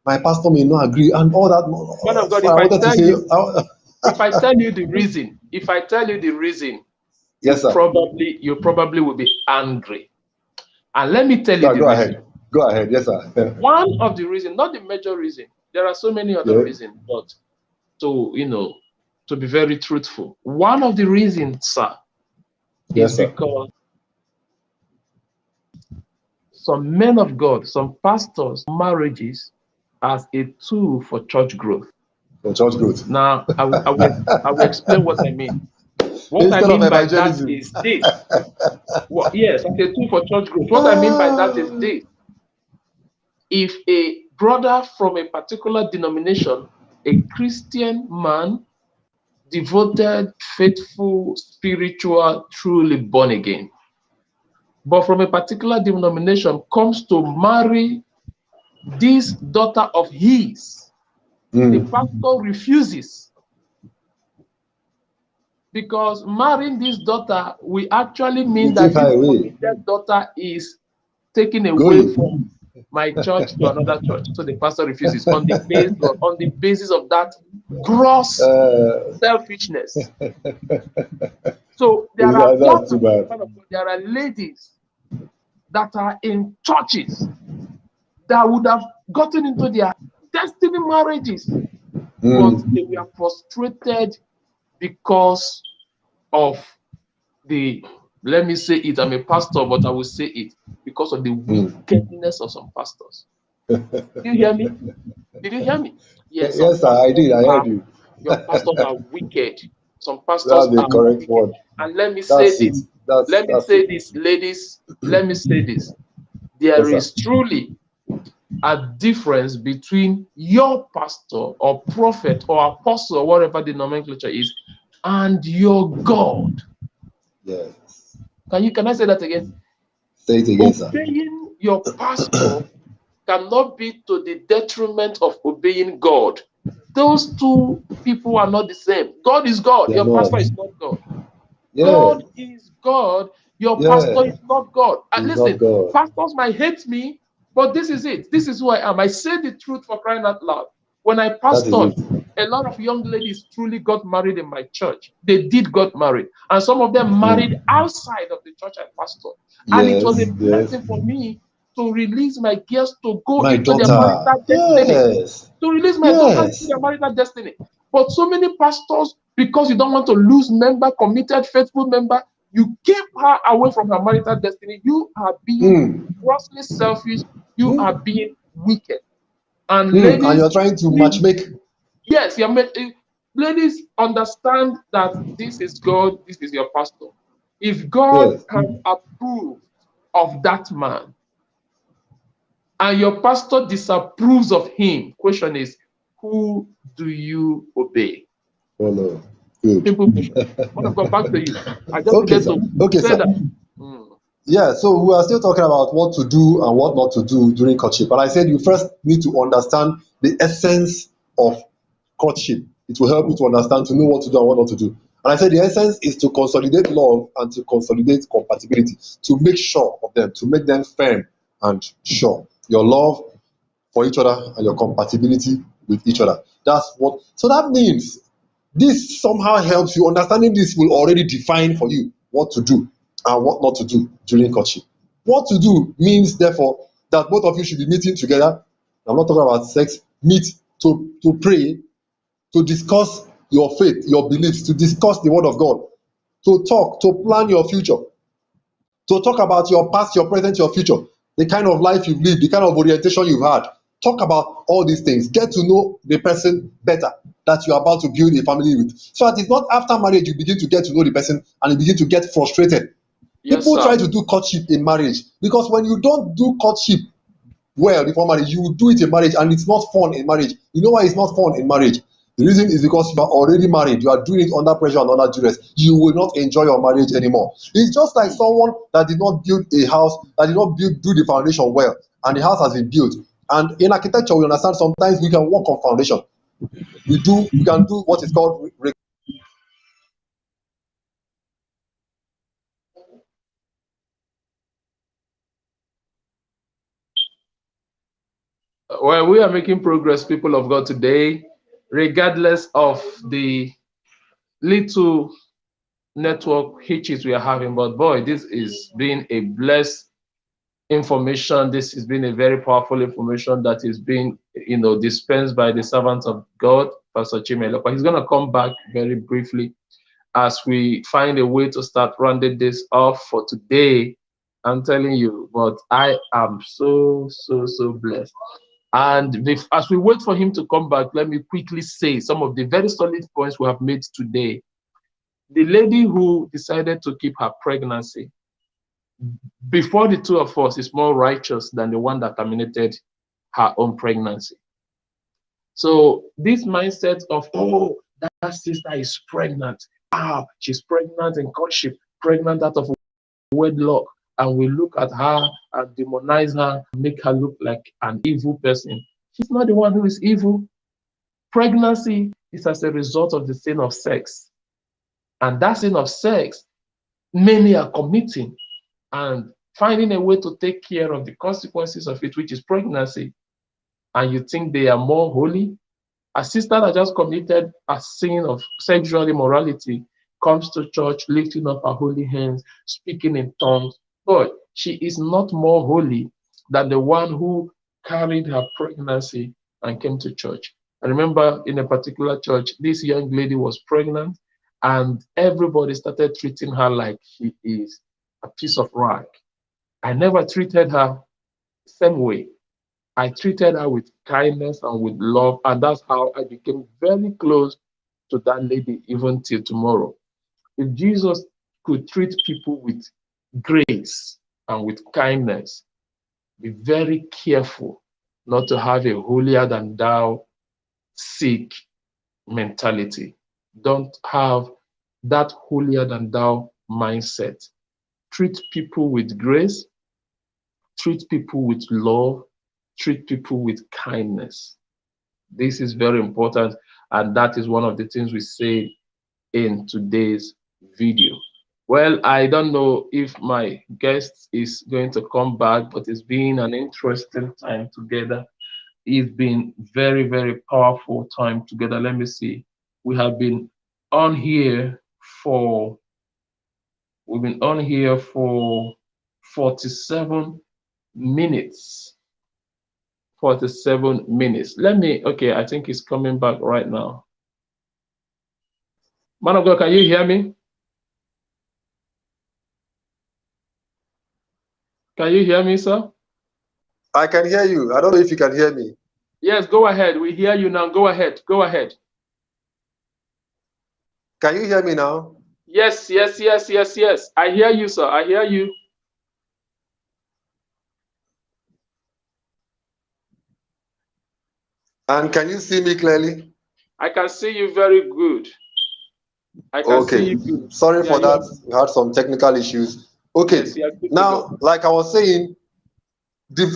My pastor may not agree, and all that. Man of God, So if I tell you the reason, yes, sir. you probably will be angry. And let me tell you the go reason. ahead. Go ahead, yes, sir. One of the reasons, not the major reason, there are so many other reasons, but to be very truthful, one of the reasons, sir, is because some men of God, some pastors, marriages as a tool for church growth. For church growth. Now, I will explain what I mean. What I mean by that is this. Yes, as a tool for church growth. What I mean by that is this. If a brother from a particular denomination, a Christian man, devoted, faithful, spiritual, truly born again, but from a particular denomination comes to marry this daughter of his, the pastor refuses. Because marrying this daughter will actually mean that this committed daughter is taken away from my church to another church. So the pastor refuses on the basis of that gross selfishness. So there are ladies that are in churches that would have gotten into their destiny marriages, but they were frustrated because of let me say it, I'm a pastor, but I will say it, because of the wickedness of some pastors. Did you hear me? Did you hear me? Yes, sir, I did. I heard you. Your pastors are wicked. Some pastors are the correct wicked. word. And let me say this. Let me say this, ladies. Let me say this. There is truly a difference between your pastor or prophet or apostle or whatever the nomenclature is and your God. Yes. Can I say that again? Say it again, sir. Obeying your pastor cannot be to the detriment of obeying God. Those two people are not the same. God is God. Your pastor is not God. Yes. God is God. Your pastor is not God. And listen, pastors might hate me, but this is it. This is who I am. I say the truth for crying out loud. When I pastored, a lot of young ladies truly got married in my church. They did got married. And some of them married outside of the church I pastored. And it was a blessing for me to release my girls to go into their marital destiny. To release my daughters into their marital destiny. But so many pastors, because you don't want to lose member, committed, faithful member, you keep her away from her marital destiny. You are being grossly selfish. You are being wicked. And ladies, and you're trying to matchmake. Yes, ladies, understand that this is God, this is your pastor. If God has approved of that man, and your pastor disapproves of him, question is, who do you obey? Oh no. Good. Simple question. I want to go back to you. I just needed to say that. Yeah, so we are still talking about what to do and what not to do during courtship. But I said you first need to understand the essence of courtship. It will help you to understand, to know what to do and what not to do. And I said the essence is to consolidate love and to consolidate compatibility, to make sure of them, to make them firm and sure. Your love for each other and your compatibility with each other. That's what. So that means this somehow helps you. Understanding this will already define for you what to do and what not to do during courtship. What to do means, therefore, that both of you should be meeting together. I'm not talking about sex. Meet to pray, to discuss your faith, your beliefs, to discuss the word of God, to talk, to plan your future, to talk about your past, your present, your future. the kind of life you've lived, the kind of orientation you've had. Talk about all these things. Get to know the person better that you're about to build a family with. So that it's not after marriage you begin to get to know the person and you begin to get frustrated. Yes, People try sir. to do courtship in marriage because when you don't do courtship well before marriage, you will do it in marriage and it's not fun in marriage. You know why it's not fun in marriage? The reason is because you are already married. You are doing it under pressure and under duress. You will not enjoy your marriage anymore. It's just like someone that did not build a house, that did not do the foundation well, and the house has been built. And in architecture, we understand sometimes we can work on foundation. We can do what is called Well, we are making progress, people of God, today, regardless of the little network hitches we are having. But boy, this is being a blessed information. This has been a very powerful information that is being, dispensed by the servant of God, Pastor Chima Elekwa. He's going to come back very briefly as we find a way to start rounding this off for today. I'm telling you, but I am so blessed. And as we wait for him to come back, let me quickly say some of the very solid points we have made today. The lady who decided to keep her pregnancy before the two of us is more righteous than the one that terminated her own pregnancy. So this mindset of, oh, that sister is pregnant. She's pregnant in courtship, pregnant out of wedlock. And we look at her and demonize her, make her look like an evil person. She's not the one who is evil. Pregnancy is as a result of the sin of sex. And that sin of sex, many are committing and finding a way to take care of the consequences of it, which is pregnancy. And you think they are more holy? A sister that just committed a sin of sexual immorality comes to church, lifting up her holy hands, speaking in tongues. But she is not more holy than the one who carried her pregnancy and came to church. I remember in a particular church, this young lady was pregnant, and everybody started treating her like she is a piece of rag. I never treated her the same way. I treated her with kindness and with love, and that's how I became very close to that lady even till tomorrow. If Jesus could treat people with grace and with kindness, be very careful not to have a holier than thou sick mentality. Don't have that holier than thou mindset. Treat people with grace, treat people with love, treat people with kindness. This is very important, and that is one of the things we say in today's video. Well, I don't know if my guest is going to come back, but it's been an interesting time together. It's been very powerful time together. Let me see. We have been on here for 47 minutes. 47 minutes. Okay, I think he's coming back right now. Man of God, can you hear me? Can you hear me, sir? I can hear you. I don't know if you can hear me. Yes, go ahead. We hear you now. Go ahead. Go ahead. Can you hear me now? Yes. I hear you, sir. I hear you. And can you see me clearly? I can see you very good. I can see you good. Sorry for that. We had some technical issues. Okay. Yes, now, like I was saying,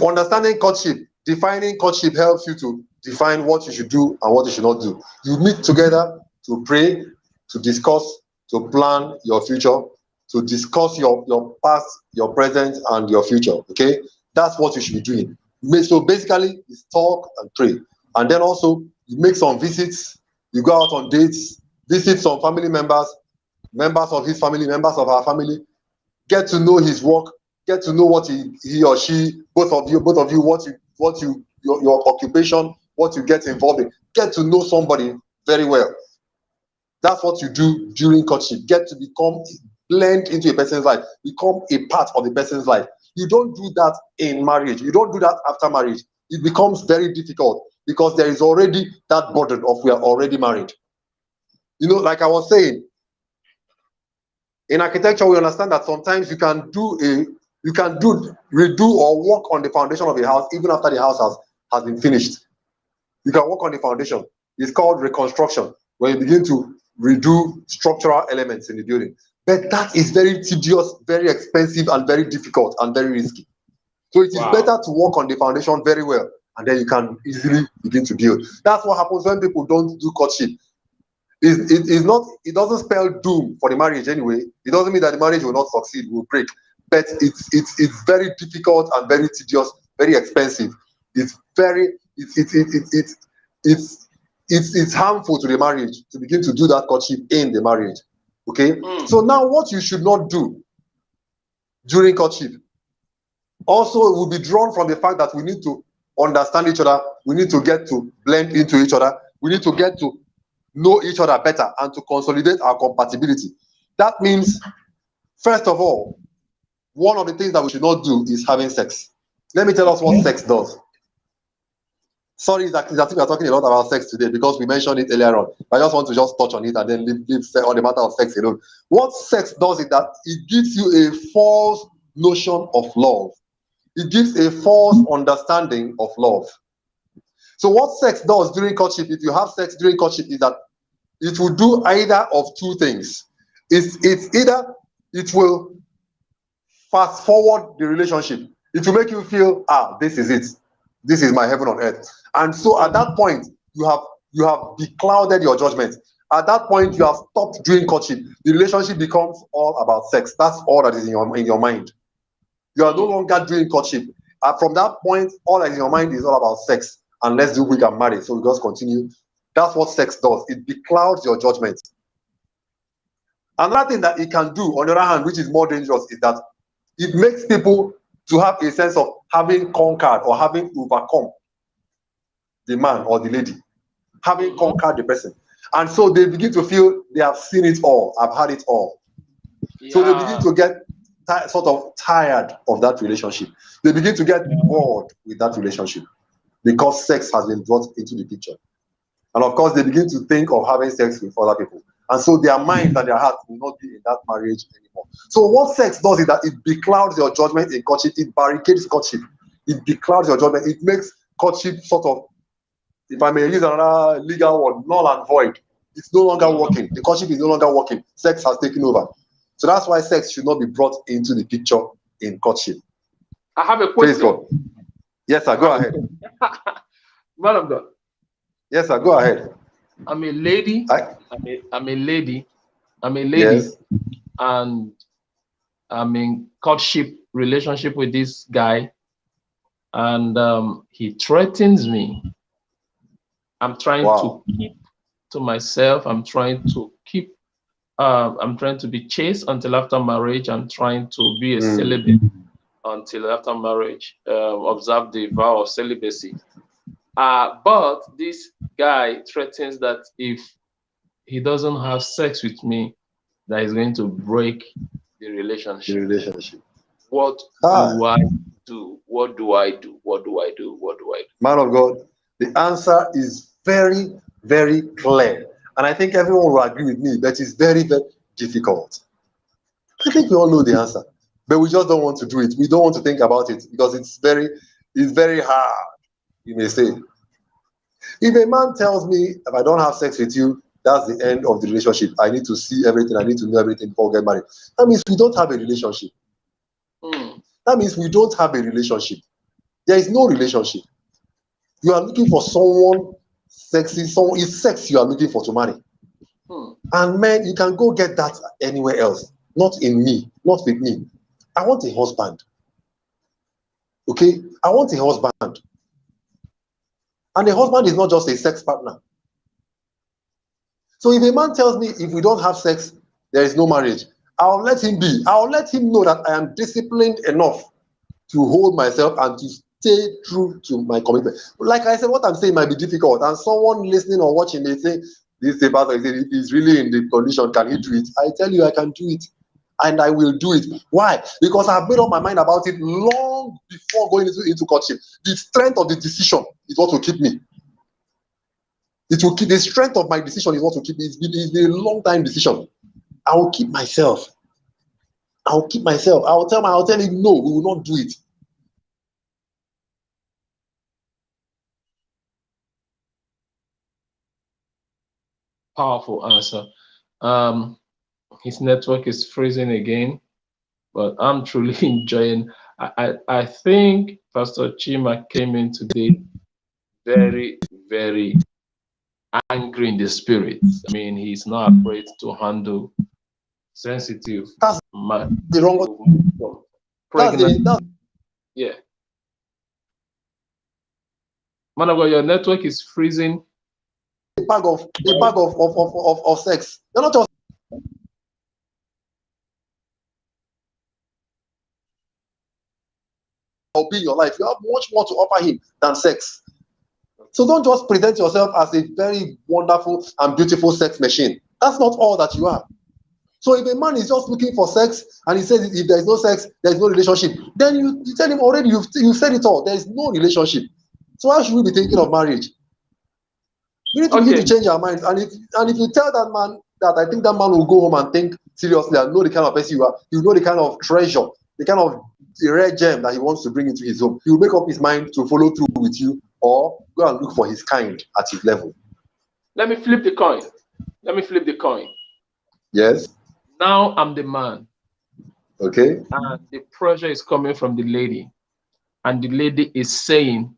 understanding courtship, defining courtship helps you to define what you should do and what you should not do. You meet together to pray, to discuss, to plan your future, to discuss your past, your present, and your future. Okay, that's what you should be doing. So basically, it's talk and pray, and then also you make some visits. You go out on dates, visit some family members, members of his family, members of our family. Get to know his work. Get to know what he or she, both of you, your occupation, what you get involved in. Get to know somebody very well. That's what you do during courtship. Get to blend into a person's life, become a part of the person's life. You don't do that in marriage. You don't do that after marriage. It becomes very difficult because there is already that burden of we are already married. You know, like I was saying, in architecture, we understand that sometimes you can redo or work on the foundation of a house even after the house has been finished. You can work on the foundation. It's called reconstruction, where you begin to redo structural elements in the building. But that is very tedious, very expensive, and very difficult and very risky. So it is better to work on the foundation very well, and then you can easily begin to build. That's what happens when people don't do courtship. It doesn't spell doom for the marriage anyway. It doesn't mean that the marriage will not succeed, will break. But it's very difficult and very tedious, very expensive. It's very it's harmful to the marriage to begin to do that courtship in the marriage. Okay. So now what you should not do during courtship also will be drawn from the fact that we need to understand each other, we need to get to blend into each other, we need to get to know each other better and to consolidate our compatibility. That means, first of all, one of the things that we should not do is having sex. Let me tell us what sex does. Sorry that we are talking a lot about sex today because we mentioned it earlier on. I just want to just touch on it and then leave on the matter of sex alone. What sex does is that it gives you a false notion of love. It gives a false understanding of love. So what sex does during courtship, if you have sex during courtship, is that it will do either of two things. It's either it will fast forward the relationship. It will make you feel, this is it. This is my heaven on earth. And so at that point, you have beclouded your judgment. At that point, you have stopped doing courtship. The relationship becomes all about sex. That's all that is in your mind. You are no longer doing courtship. From that point, all that is in your mind is all about sex. And let's do we can marry. So we just continue. That's what sex does. It beclouds your judgment. Another thing that it can do, on the other hand, which is more dangerous, is that it makes people to have a sense of having conquered or having overcome the man or the lady, having conquered the person. And so they begin to feel they have seen it all, I've had it all. Yeah. So they begin to get sort of tired of that relationship. They begin to get bored with that relationship because sex has been brought into the picture. And of course, they begin to think of having sex with other people. And so their mind and their heart will not be in that marriage anymore. So what sex does is that it beclouds your judgment in courtship. It barricades courtship. It beclouds your judgment. It makes courtship sort of, if I may use another legal word, null and void. It's no longer working. The courtship is no longer working. Sex has taken over. So that's why sex should not be brought into the picture in courtship. I have a question. Praise God. Yes, sir. Go ahead. Man of God. Yes, sir. Go ahead. I'm a lady. I'm a lady. Yes. And I'm in courtship relationship with this guy, and he threatens me. I'm trying to keep to myself. I'm trying to keep. I'm trying to be chaste until after marriage. I'm trying to be a celibate until after marriage. Observe the vow of celibacy. But this guy threatens that if he doesn't have sex with me, that he's going to break the relationship. What do I do? What do I do? What do I do? What do I do? Man of God, the answer is very, very clear. And I think everyone will agree with me that it's very, very difficult. I think we all know the answer, but we just don't want to do it. We don't want to think about it because it's very hard, you may say. If a man tells me, if I don't have sex with you, that's the end of the relationship. I need to see everything. I need to know everything before we get married. That means we don't have a relationship. That means we don't have a relationship. There is no relationship. You are looking for someone sexy. Someone is sex you are looking for to marry. And man, you can go get that anywhere else. Not in me. Not with me. I want a husband. Okay? I want a husband. And a husband is not just a sex partner. So if a man tells me if we don't have sex, there is no marriage, I'll let him be. I'll let him know that I am disciplined enough to hold myself and to stay true to my commitment. Like I said, what I'm saying might be difficult. And someone listening or watching, they say, this pastor, if he's really in the condition, can he do it? I tell you, I can do it. and I will do it. Why? Because I've made up my mind about it long before going into courtship. The strength of the decision is what will keep me. It will keep the strength of my decision is what will keep me. It's a long time decision. I will keep myself. I will keep myself. I will tell him no, we will not do it. Powerful answer. His network is freezing again, but I'm truly enjoying. I think Pastor Chima came in today very, very angry in the spirit. I mean, he's not afraid to handle sensitive That's man. the wrong. Pregnant. Yeah. Man of God, your network is freezing. A bag of sex. You're not just be in your life. You have much more to offer him than sex. So don't just present yourself as a very wonderful and beautiful sex machine. That's not all that you are. So if a man is just looking for sex and he says if there is no sex, there is no relationship, then you tell him already, you've said it all. There is no relationship. So why should we be thinking of marriage? We need to begin to change our minds. And if you tell that man that, I think that man will go home and think seriously and know the kind of person you are, you know the kind of treasure, the kind of rare gem that he wants to bring into his home. He will make up his mind to follow through with you or go and look for his kind at his level. Let me flip the coin. Yes. Now I'm the man. Okay. And the pressure is coming from the lady. And the lady is saying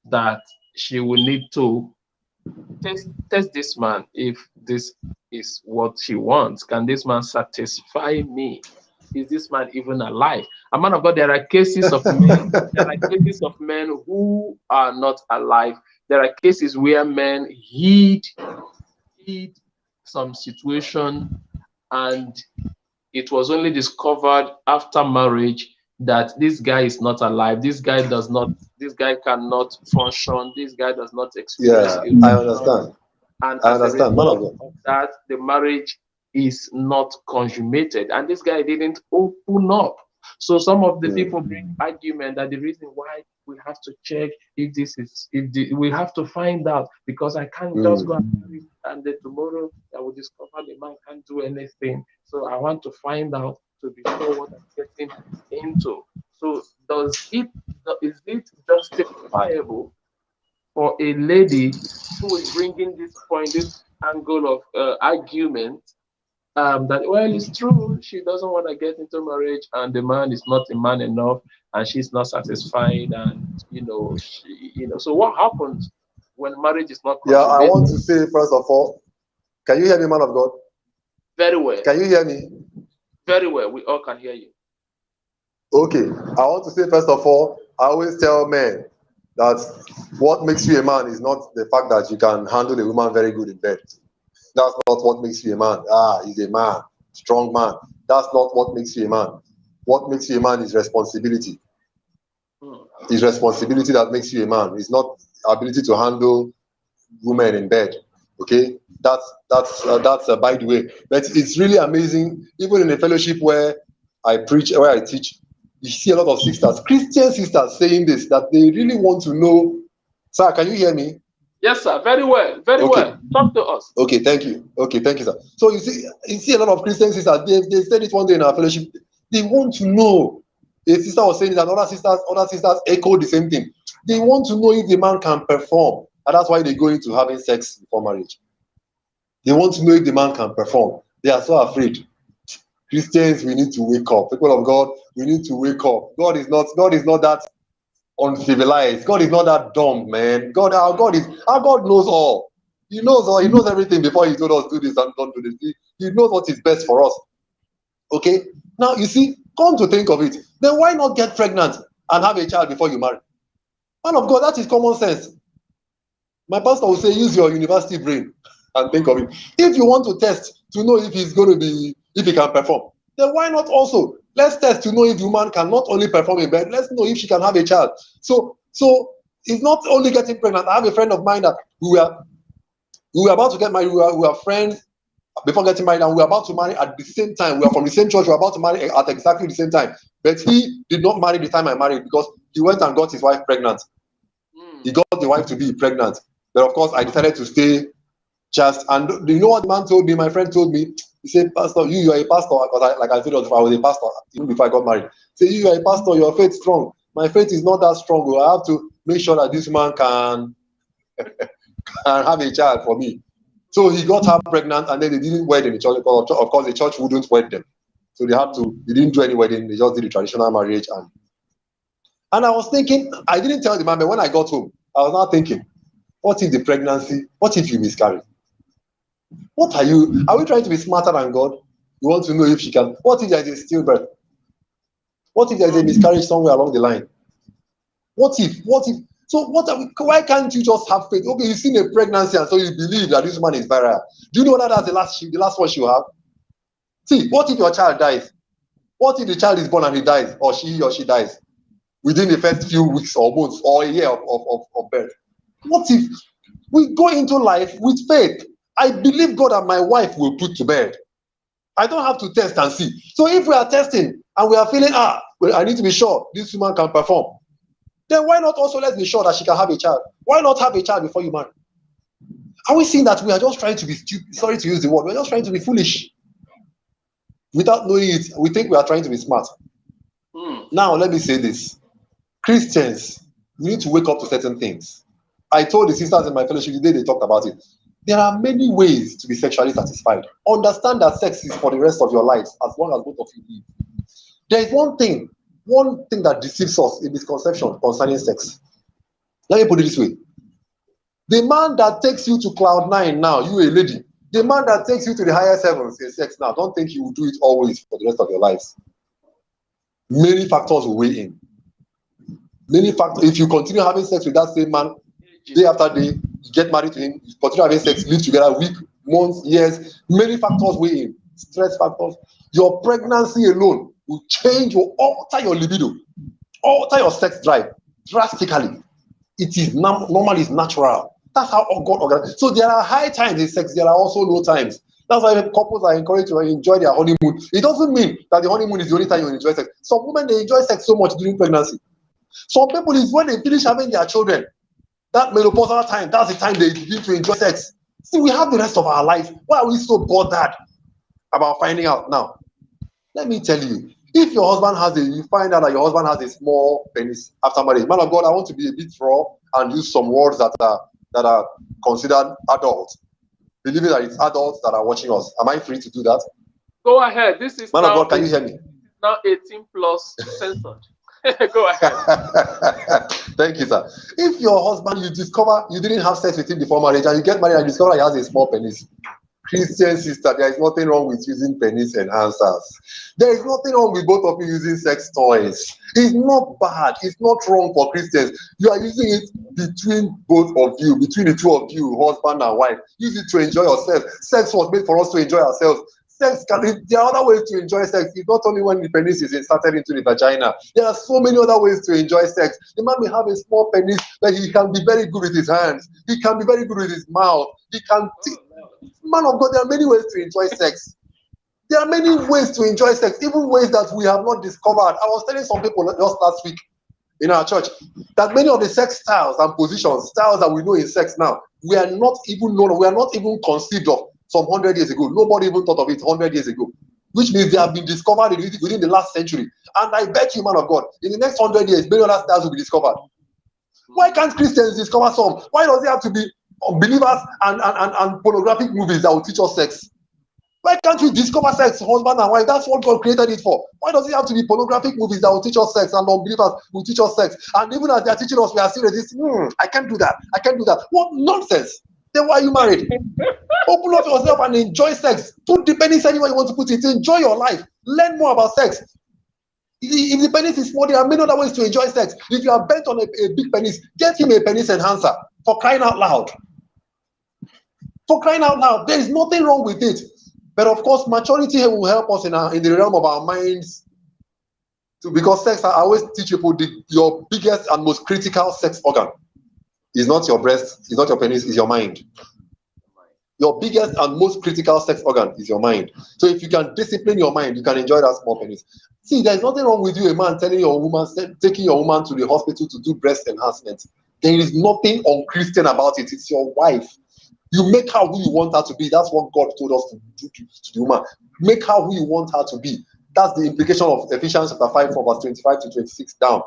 that she will need to test this man if this is what she wants. Can this man satisfy me? Is this man even alive? A man of God, there are cases of men. There are cases of men who are not alive. There are cases where men hid some situation, and it was only discovered after marriage that this guy is not alive. This guy cannot function. This guy does not experience. Yeah, I understand. And as a result of that, the marriage is not consummated. And this guy didn't open up. So some of the people bring argument that the reason why we have to check if this is, we have to find out, because I can't just go and marry and then tomorrow I will discover the man can't do anything. So I want to find out to be sure what I'm getting into. So is it justifiable for a lady who is bringing this point, this angle of argument, that, well, it's true, she doesn't want to get into marriage and the man is not a man enough and she's not satisfied, and so what happens when marriage is not consummated? Yeah, I want to say, first of all, can you hear me, man of God? Very well. Can you hear me? Very well. We all can hear you. Okay. I want to say, first of all, I always tell men that what makes you a man is not the fact that you can handle a woman very good in bed. That's not what makes you a man. He's a man, strong man. That's not what makes you a man. What makes you a man is responsibility. It's responsibility that makes you a man. It's not ability to handle women in bed. Okay, that's by the way. But it's really amazing. Even in a fellowship where I preach, where I teach, you see a lot of sisters, Christian sisters, saying this, that they really want to know. Sir, can you hear me? Yes, sir. Very well. Very well. Talk to us. Okay, thank you. Okay, thank you, sir. So you see a lot of Christian sisters. They said it one day in our fellowship. They want to know. A sister was saying that other sisters echo the same thing. They want to know if the man can perform, and that's why they go into having sex before marriage. They want to know if the man can perform. They are so afraid. Christians, we need to wake up. People of God, we need to wake up. God is not that uncivilized. God is not that dumb, man. Our God knows all. He knows all. He knows everything before he told us do this and don't do this. He knows what is best for us. Okay? Now, you see, come to think of it, then why not get pregnant and have a child before you marry? Man of God, that is common sense. My pastor will say, use your university brain and think of it. If you want to test to know if he can perform, then why not also let's test to know if the woman can not only perform in bed, let's know if she can have a child. So it's not only getting pregnant. I have a friend of mine that we were about to get married. We were friends. before getting married, and we were about to marry at the same time. We are from the same church. We were about to marry at exactly the same time. But he did not marry the time I married because he went and got his wife pregnant. He got the wife to be pregnant. But of course, I decided to stay just. And you know what the man told me? My friend told me. He said, "Pastor, you are a pastor." Because like I said, I was a pastor even before I got married. He said, "You are a pastor. Your faith strong. My faith is not that strong. So I have to make sure that this man can have a child for me." So he got her pregnant, and then they didn't wed in the church because of course the church wouldn't wed them. So they didn't do any wedding. They just did the traditional marriage. And I was thinking, I didn't tell the man, but when I got home, I was now thinking, what if the pregnancy? What if you miscarry? Are we trying to be smarter than God? You want to know if she can. What if there is a stillbirth? What if there is a miscarriage somewhere along the line? What if? So why can't you just have faith? Okay, you've seen a pregnancy and so you believe that this woman is virile. Do you know that that's the last one she will have? See, what if your child dies? What if the child is born and he dies, or she dies within the first few weeks or months or a year of birth? What if we go into life with faith? I believe God and my wife will put to bed. I don't have to test and see. So if we are testing and we are feeling, well, I need to be sure this woman can perform, then why not also let's be sure that she can have a child? Why not have a child before you marry? Are we seeing that we are just trying to be stupid? Sorry to use the word. We're just trying to be foolish. Without knowing it, we think we are trying to be smart. Now, let me say this. Christians, we need to wake up to certain things. I told the sisters in my fellowship the day they talked about it. There are many ways to be sexually satisfied. Understand that sex is for the rest of your lives, as long as both of you live. There is one thing that deceives us in misconception concerning sex. Let me put it this way. The man that takes you to cloud 9 now, you a lady, the man that takes you to the highest heavens in sex now, don't think he will do it always for the rest of your lives. Many factors will weigh in. Many factors. If you continue having sex with that same man day after day, you get married to him, you continue having sex, live together, week, months, years, many factors weigh in. Stress factors. Your pregnancy alone will alter your libido, alter your sex drive drastically. It is normal, it's natural. That's how God organizes. So there are high times in sex, there are also low times. That's why couples are encouraged to enjoy their honeymoon. It doesn't mean that the honeymoon is the only time you enjoy sex. Some women, they enjoy sex so much during pregnancy. Some people, is when they finish having their children, that menopausal time, that's the time they begin to enjoy sex. See, we have the rest of our life. Why are we so bothered about finding out now? Let me tell you, if your husband you find out that your husband has a small penis after marriage, man of God, I want to be a bit raw and use some words that are considered adult, believing that it's adults that are watching us. Am I free to do that? Go ahead. This is man of God, can you hear me? Now 18 plus censored. Go ahead. Thank you, sir. If your husband, you discover you didn't have sex with him before marriage, and you get married and you discover he has a small penis, Christian sister, there is nothing wrong with using penis enhancers. There is nothing wrong with both of you using sex toys. It's not bad. It's not wrong for Christians. You are using it between both of you, between the two of you, husband and wife. Use it to enjoy yourself. Sex was made for us to enjoy ourselves. There are other ways to enjoy sex. It's not only when the penis is inserted into the vagina. There are so many other ways to enjoy sex. The man may have a small penis, but he can be very good with his hands. He can be very good with his mouth. He can. Man of God, there are many ways to enjoy sex. There are many ways to enjoy sex, even ways that we have not discovered. I was telling some people just last week in our church that many of the sex styles and positions, styles that we know in sex now, we are not even known, we are not even conceived of some 100 years ago. Nobody even thought of it 100 years ago, which means they have been discovered within the last century. And I bet you, man of God, in the next 100 years, many other styles will be discovered. Why can't Christians discover some? Why does it have to be believers and pornographic movies that will teach us sex? Why can't we discover sex, husband and wife? That's what God created it for. Why does it have to be pornographic movies that will teach us sex and unbelievers will teach us sex? And even as they are teaching us, we are still resisting. I can't do that. I can't do that. What nonsense. Then why are you married? Open up yourself and enjoy sex. Put the penis anywhere you want to put it. Enjoy your life. Learn more about sex. If the penis is small, there are many other ways to enjoy sex. If you are bent on a big penis, get him a penis enhancer. For crying out loud. For crying out loud. There is nothing wrong with it. But of course, maturity will help us in the realm of our minds. Because sex, I always teach people, your biggest and most critical sex organ is not your breast, it's not your penis, it's your mind. Your biggest and most critical sex organ is your mind. So if you can discipline your mind, you can enjoy that small penis. See, there's nothing wrong with you, a man taking your woman to the hospital to do breast enhancement. There is nothing unchristian about it. It's your wife. You make her who you want her to be. That's what God told us to do to the woman. Make her who you want her to be. That's the implication of Ephesians chapter 5 from verse 25 to 26 down.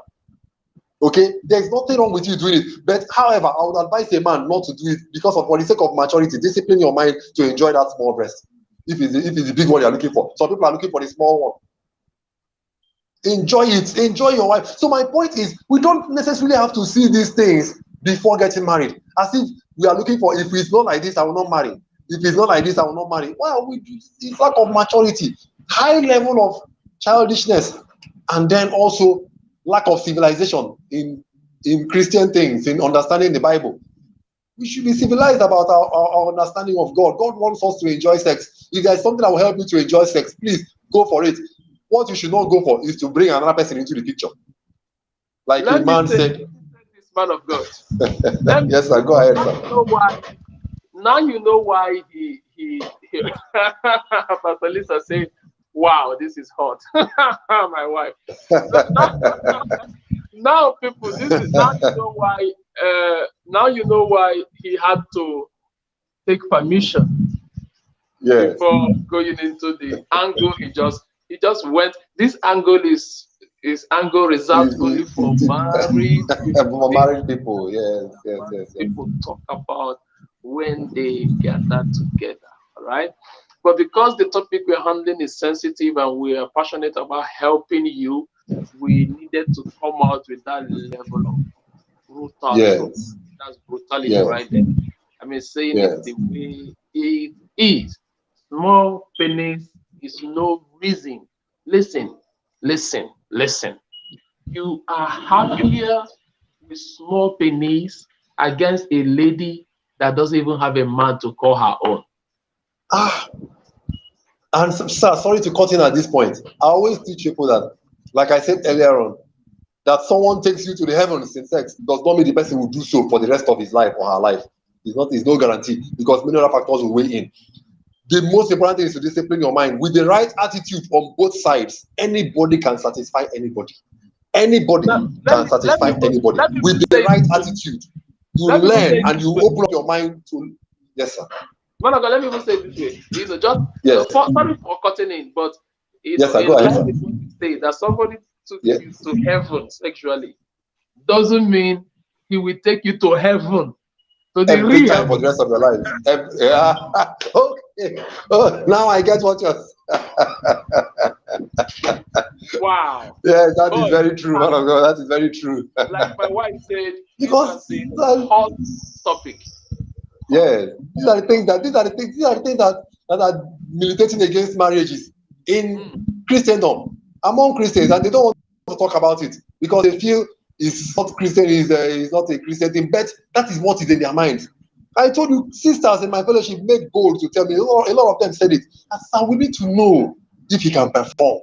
Okay, there's nothing wrong with you doing it. But however, I would advise a man not to do it because of, for the sake of maturity, discipline your mind to enjoy that small breast. If it's the big one you're looking for. Some people are looking for the small one. Enjoy it. Enjoy your wife. So my point is, we don't necessarily have to see these things before getting married. As if we are looking for, if it's not like this, I will not marry. If it's not like this, I will not marry. Why are we? It's lack of maturity, high level of childishness, and then also lack of civilization in Christian things, in understanding the Bible. We should be civilized about our understanding of God. God wants us to enjoy sex. If there's something that will help you to enjoy sex, please go for it. What you should not go for is to bring another person into the picture. Like a man said, this man of God. yes, sir, go ahead, sir. Now you know why he Pastor Lisa said, wow, this is hot. My wife. Now people, now you know why he had to take permission before going into the angle. He just went. This angle is angle reserved only for married people. Yes. People talk about when they gather together, right? But because the topic we're handling is sensitive and we are passionate about helping you, we needed to come out with that level of brutality. That's brutality right there. I mean, saying it the way it is. Small penis is no reason. Listen. You are happier with small penis against a lady that doesn't even have a man to call her own. And sir, sorry to cut in at this point. I always teach people that, like I said earlier on, that someone takes you to the heavens in sex does not mean the person will do so for the rest of his life or her life. It's no guarantee, because many other factors will weigh in. The most important thing is to discipline your mind with the right attitude on both sides. Anybody can satisfy anybody. Anybody can satisfy anybody with the right attitude. You learn and you open up your mind to. Yes, sir. Man, let me even say it this way. Sorry for cutting in, but yes, sir, go ahead, sir. Say that somebody took you to heaven sexually doesn't mean he will take you to heaven. To the every time for the rest of your life. Okay. Oh, now I get what you're. Wow. Yeah, that is very true, man of God. That is very true. Like my wife said, because it's a hot topic. Yeah, these are the things that are militating against marriages in Christendom, among Christians, and they don't want to talk about it because they feel it's not Christian, is not a Christian thing, but that is what is in their minds. I told you, sisters in my fellowship made bold to tell me, a lot of them said it. I said, we need to know if he can perform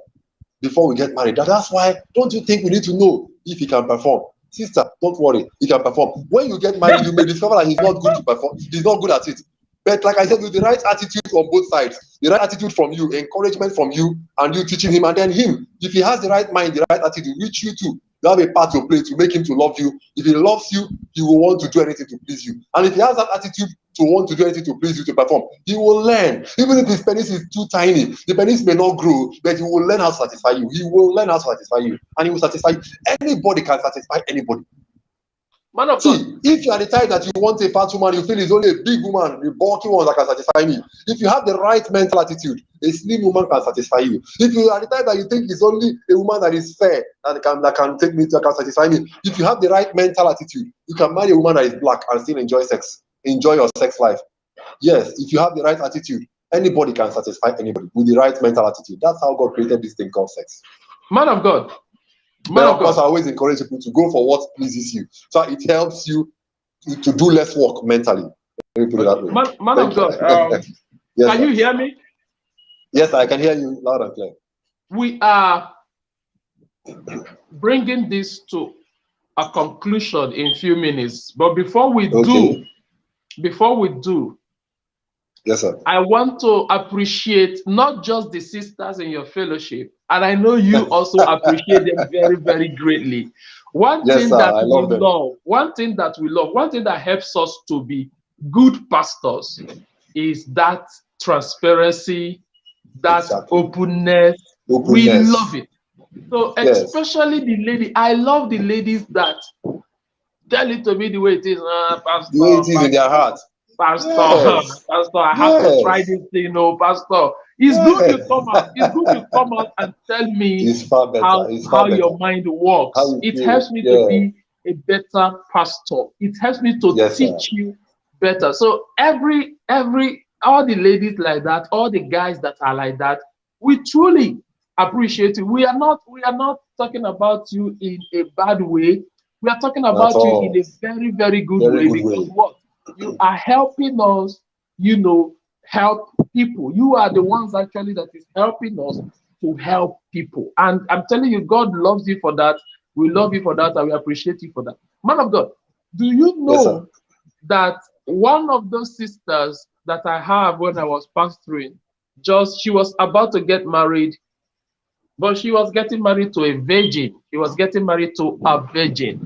before we get married. That's why, don't you think we need to know if he can perform? Sister, don't worry, he can perform. When you get married, you may discover that he's not good to perform. He's not good at it. But like I said, with the right attitude on both sides, the right attitude from you, encouragement from you, and you teaching him, and then him, if he has the right mind, the right attitude, which you too, you have a part to play to make him to love you. If he loves you, he will want to do anything to please you. And if he has that attitude to want to do anything to please you, to perform, he will learn. Even if his penis is too tiny, the penis may not grow, but he will learn how to satisfy you. He will learn how to satisfy you, and he will satisfy you. Anybody can satisfy anybody. Man of See, God. if you are the type that you want a fat woman, you feel it's only a big woman, the bulky one that can satisfy me. If you have the right mental attitude, a slim woman can satisfy you. If you are the type that you think it's only a woman that is fair that can take me to, can satisfy me, if you have the right mental attitude, you can marry a woman that is black and still enjoy sex, enjoy your sex life. Yes, if you have the right attitude, anybody can satisfy anybody with the right mental attitude. That's how God created this thing called sex. Man of God. But of course, I always encourage people to go for what pleases you. So it helps you to do less work mentally. Let me put it that way. Man of God, yes, can you hear me? Yes, I can hear you loud and clear. We are bringing this to a conclusion in a few minutes. But before we do, Yes, sir. I want to appreciate not just the sisters in your fellowship, and I know you also appreciate them very, very greatly. One Yes, thing sir. that I we love them. love, one thing that we love, one thing that helps us to be good pastors is that transparency, that Exactly. openness. We love Openness. it. So, Yes. especially the lady, I love the ladies that tell it to me the way it is. The way it Pastor, is in their pastor, heart. pastor, Yes. pastor, I have to try Yes. this thing. No, pastor. It's good you Yes. come out. It's good you come out and tell me It's far better. It's how far better. your mind How works. you It feel. helps me to Yeah. be a better pastor. It helps me to Yes, sir. teach you better. So every all the ladies like that, all the guys that are like that, we truly appreciate you. We are not talking about you in a bad way. We are talking At about you in all. a very, very good Very way good because way. what? You are helping us, help people. You are the ones actually that is helping us to help people. And I'm telling you, God loves you for that. We love you for that, and we appreciate you for that. Man of God, do you Yes, sir. know that one of those sisters that I have when I was pastoring, just she was about to get married, but she was getting married to a virgin. She was getting married to a virgin,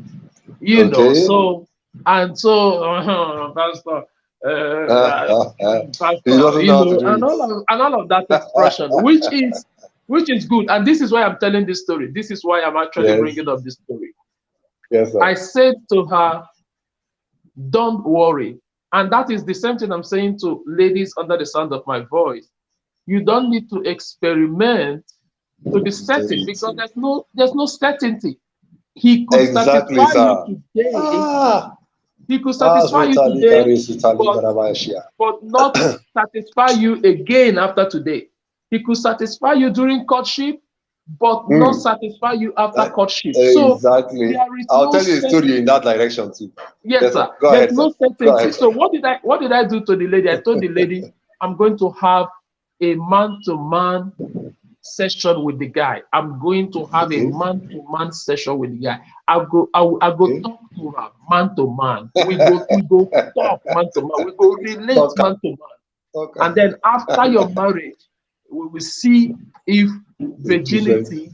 Okay. so and so, pastor, He pastor, doesn't know how to do and it. all of that expression, which is good. And this is why I'm telling this story. This is why I'm actually Yes. bringing up this story. Yes, sir. I said to her, "Don't worry," and that is the same thing I'm saying to ladies under the sound of my voice. You don't need to experiment to be certain because Eternity. there's no certainty. He could Exactly, satisfy you sir. today. Ah, He could as satisfy you Vitali today, Karis Vitali but Barabashia. not satisfy you again after today. He could satisfy you during courtship, but not Hmm. satisfy you after courtship. So Exactly. there is I'll no tell you a story in certainty. that direction too. Yes, Yes, sir. sir. Go There's ahead, sir. no Go certainty. ahead, sir. So what did I do to the lady? I told the lady, I'm going to have a man-to-man session with the guy. I'm going to have a Okay. man-to-man session with the guy. I go Okay. talk to her man to man. We go talk man to man. We go relate Talk. man to man. Talk. And then after your marriage, we will see if The difference. virginity,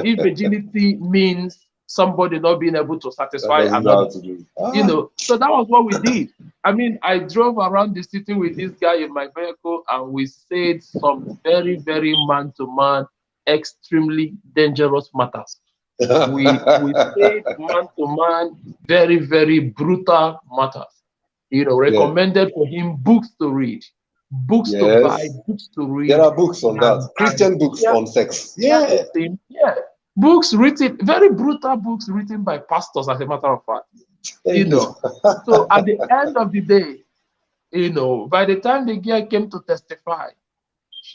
if virginity means somebody not being able to That satisfy doesn't know another. how to do it. Ah. So that was what we did. I mean, I drove around the city with this guy in my vehicle, and we said some very, very man-to-man, extremely dangerous matters. We said man-to-man, very, very brutal matters. Yeah. Recommended for him books to read, books to buy, Yes. books to There read, are books on that. and Christian books share, on sex. share Yeah. with him. Yeah, books written, very brutal books written by pastors, as a matter of fact. you Thank you. know. So at the end of the day, by the time the girl came to testify,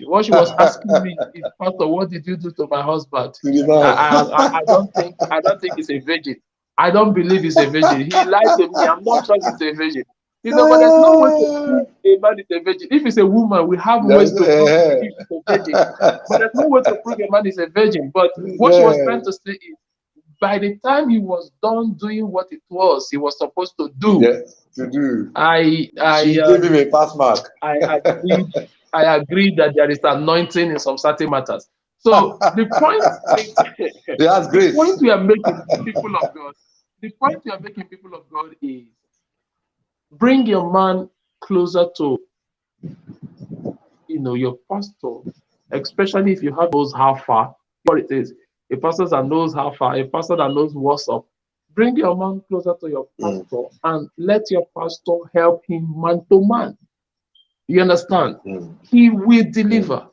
what she was asking me is, Pastor, what did you do to my husband? To the I don't think he's a virgin. I don't believe he's a virgin. He lied to me. I'm not sure he's a virgin. But there's no way to man. prove a man is a virgin. If it's a woman, we have ways There's, to prove if she's a virgin. But there's no way to prove a man is a virgin. But what she was trying yeah. to say is, by the time he was done doing what it was he was supposed to do, Yeah. To do. I I She gave him a pass mark. I agreed. I agreed that there is anointing in some certain matters. So the point, That's the grace. point we are making, people of God, the point we are making, people of God, is bring your man closer to your pastor, especially if you have those how far. What it is, a pastor that knows how far, a pastor that knows what's up. Bring your man closer to your Mm, pastor and let your pastor help him man to man. You understand? mm, He will mm, deliver.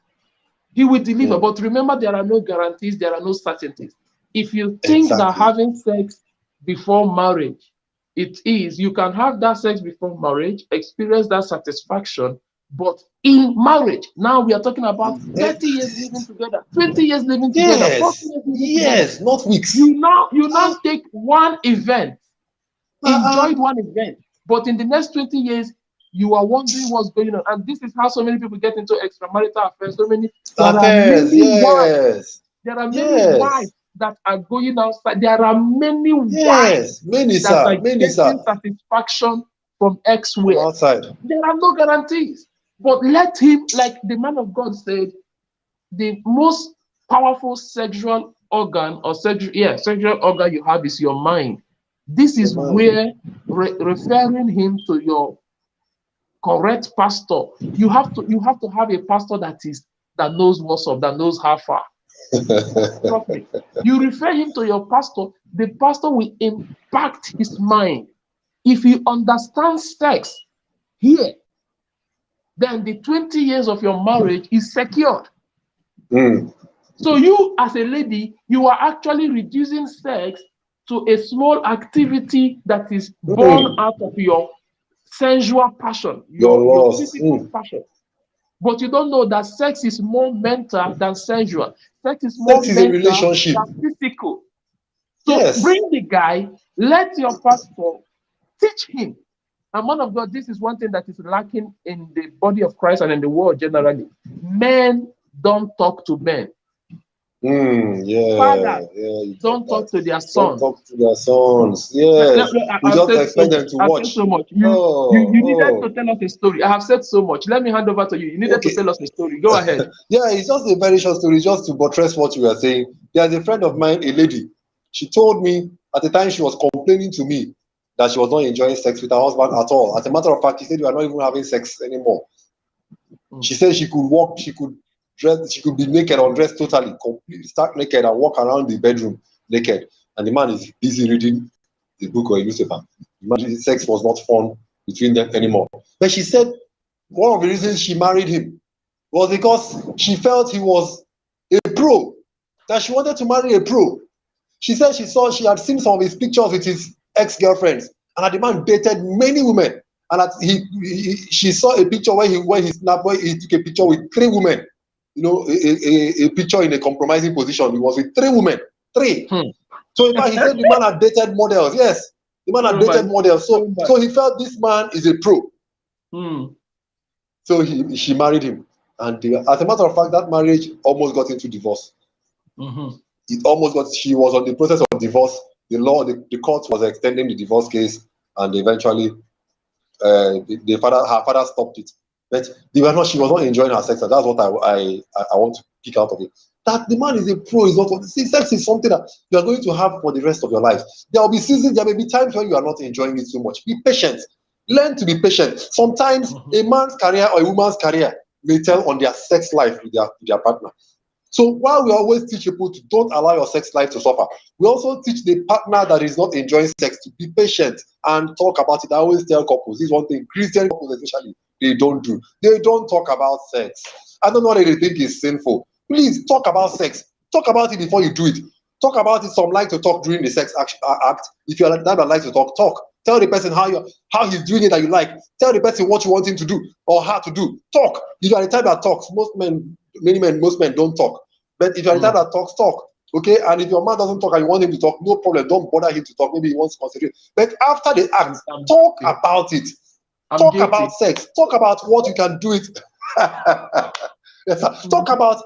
He will deliver. mm. But remember, there are no guarantees, there are no certainties. If you think that Exactly. having sex before marriage, you can have that sex before marriage, experience that satisfaction, but in marriage, now we are talking about 30 years living together, 20 years living together, 40 Yes. years living together. Yes. Not weeks. You now Ah, take one event, ah, enjoyed one event, but in the next 20 years, you are wondering what's going on. And this is how so many people get into extramarital affairs. There are affairs. many wives. Yes. There are many Yes. wives that are going outside. There are many wives Yes. Many, that are sir. Many, sir. getting satisfaction from From elsewhere. outside. There are no guarantees. But let him, like the man of God said, the most powerful sexual organ or sexual organ you have is your mind. This Your is mind. where referring him to your correct pastor. You have to have a pastor that knows what's up, that knows how far. Trust me. You refer him to your pastor, the pastor will impact his mind. If he understands sex here, then the 20 years of your marriage is secured. Mm. So you, as a lady, you are actually reducing sex to a small activity that is born Mm. out of your sensual passion, Your your loss. physical Mm. passion. But you don't know that sex is more mental than sensual. Sex is more Sex is a mental relationship. than physical. So Yes. bring the guy, let your pastor teach him. And man of God, this is one thing that is lacking in the body of Christ and in the world generally. Men don't talk to men. Mm. Yeah. Fathers Yeah. You get don't that. talk to their Don't sons. talk to their sons. Yes. You I've just said so expect them much. to I've said watch. so much. You needed Oh. to tell us a story. I have said so much. Let me hand over to you. You needed to Okay. tell us a story. Go ahead. Yeah, it's just a very short story, just to buttress what you were saying. There's a friend of mine, a lady. She told me at the time she was complaining to me that she was not enjoying sex with her husband at all. As a matter of fact, she said we are not even having sex anymore. Mm. She said she could walk, she could dress, she could be naked, undressed totally, completely start naked and walk around the bedroom naked. And the man is busy reading a book or a newspaper. Imagine sex was not fun between them anymore. But she said one of the reasons she married him was because she felt he was a pro, that she wanted to marry a pro. She said she had seen some of his pictures with his ex-girlfriends, and that the man dated many women. And that she saw a picture where he took a picture with three women, a picture in a compromising position. He was with three women, three. Hmm. So in fact, he said the man had dated models. Yes, the man had Oh my, dated models. so So much. so he felt this man is a pro. Hmm. So she married him, and as a matter of fact, that marriage almost got into divorce. Mm-hmm. It almost got. She was on the process of divorce. The court was extending the divorce case, and eventually, her father stopped it. But they were not. She was not enjoying her sex, and that's what I want to pick out of it. That the man is a pro. Is not. See, sex is something that you are going to have for the rest of your life. There will be seasons. There may be times when you are not enjoying it so much. Be patient. Learn to be patient. Sometimes Mm-hmm. a man's career or a woman's career may tell on their sex life with their partner. So while we always teach people to don't allow your sex life to suffer, we also teach the partner that is not enjoying sex to be patient and talk about it. I always tell couples, this is one thing Christian couples especially, they don't do. They don't talk about sex. I don't know what they think is sinful. Please talk about sex. Talk about it before you do it. Talk about it. Some like to talk during the sex act. If you're that like to talk, talk. Tell the person how he's doing it that you like. Tell the person what you want him to do or how to do. Talk. If you are the type that talks, most men don't talk. But if you are the type Mm. that talks, talk. Okay, and if your man doesn't talk and you want him to talk, no problem. Don't bother him to talk. Maybe he wants to concentrate. But after the act, I'm talk guilty. about it. I'm Talk about guilty. sex. Talk about what you can do it. Yes, sir. Talk Mm-hmm. about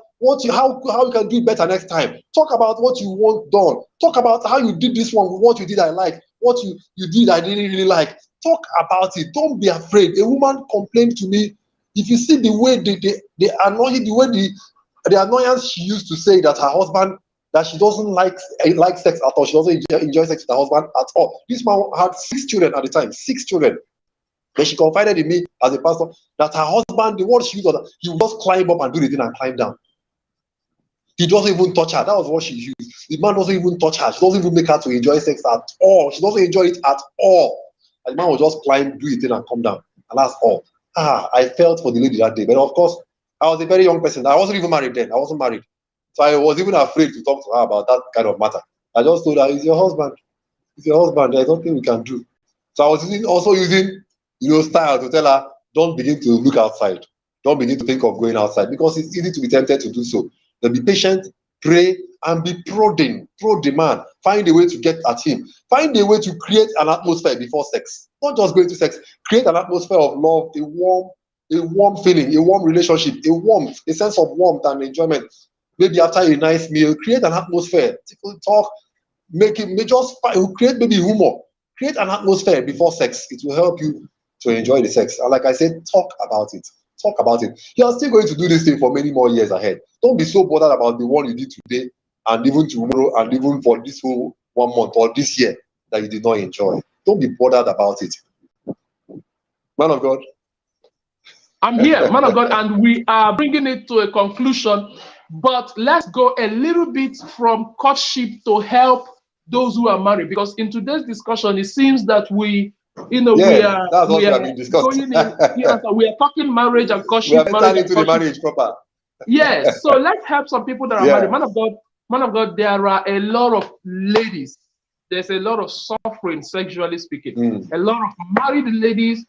how you can do it better next time. Talk about what you want done. Talk about how you did this one, what you did I like, what you did I didn't really like. Talk about it. Don't be afraid. A woman complained to me. If you see the way they annoy the way the annoyance she used to say that her husband that she doesn't like sex at all. She doesn't enjoy sex with her husband at all. This man had 6 children at the time, 6 children. Then she confided in me as a pastor that her husband, the word she used was that he would just climb up and do the thing and climb down. He doesn't even touch her. That was what she used. The man doesn't even touch her. She doesn't even make her to enjoy sex at all. She doesn't enjoy it at all. And the man will just climb, do it, and come down. And that's all. I felt for the lady that day. But of course, I was a very young person. I wasn't even married then. I wasn't married. So I was even afraid to talk to her about that kind of matter. I just told her, it's your husband. It's your husband. There's nothing we can do. So I was also using, style to tell her, don't begin to look outside. Don't begin to think of going outside because it's easy to be tempted to do so. Then be patient, pray, and be prodding, prod the man. Find a way to get at him. Find a way to create an atmosphere before sex. Not just going to sex. Create an atmosphere of love, a warm feeling, a warm relationship, a warmth, a sense of warmth and enjoyment. Maybe after a nice meal, create an atmosphere. People talk, create maybe humor. Create an atmosphere before sex. It will help you to enjoy the sex. And like I said, talk about it. Talk about it. You are still going to do this thing for many more years ahead. Don't be so bothered about the one you did today and even tomorrow and even for this whole 1 month or this year that you did not enjoy. Don't be bothered about it. Man of God. I'm here, man of God, and we are bringing it to a conclusion. But let's go a little bit from courtship to help those who are married, because in today's discussion, it seems that we Yes, that's what we we are have been discussed. going in. Yes, we are talking marriage and We courtship, have marriage entered and into the courtship. marriage proper. Yes, so let's help some people that are married. Yeah. Man of God, there are a lot of ladies. There's a lot of suffering, sexually speaking. Mm. A lot of married ladies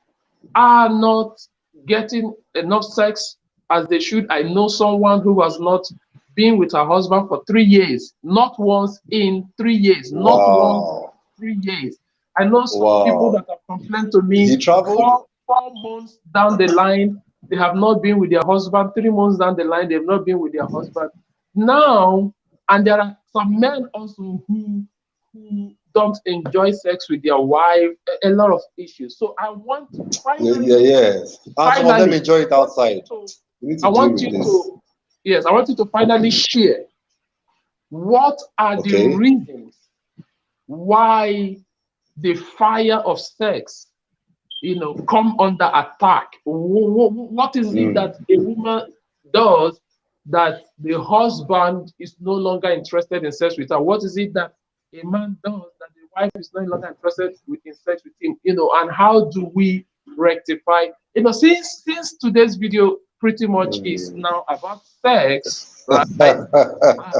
are not getting enough sex as they should. I know someone who has not been with her husband for 3 years, not once in 3 years, not once Wow. 3 years. I know some people Wow. that have complained to He me traveled? 4 months down the line, they have not been with their husband. 3 months down the line, they've not been with their husband. Now, and there are some men also who don't enjoy sex with their wife, a lot of issues. So I want to Yeah, yeah, yes. And some of them enjoy it outside. We need I to deal want with you this. to, yes, I want you to finally share what are the Okay. reasons why the fire of sex, come under attack. What is it Mm. that a woman does that the husband is no longer interested in sex with her? What is it that a man does that the wife is no longer interested in sex with him? And how do we rectify? Since today's video pretty much is Mm. now about sex, right?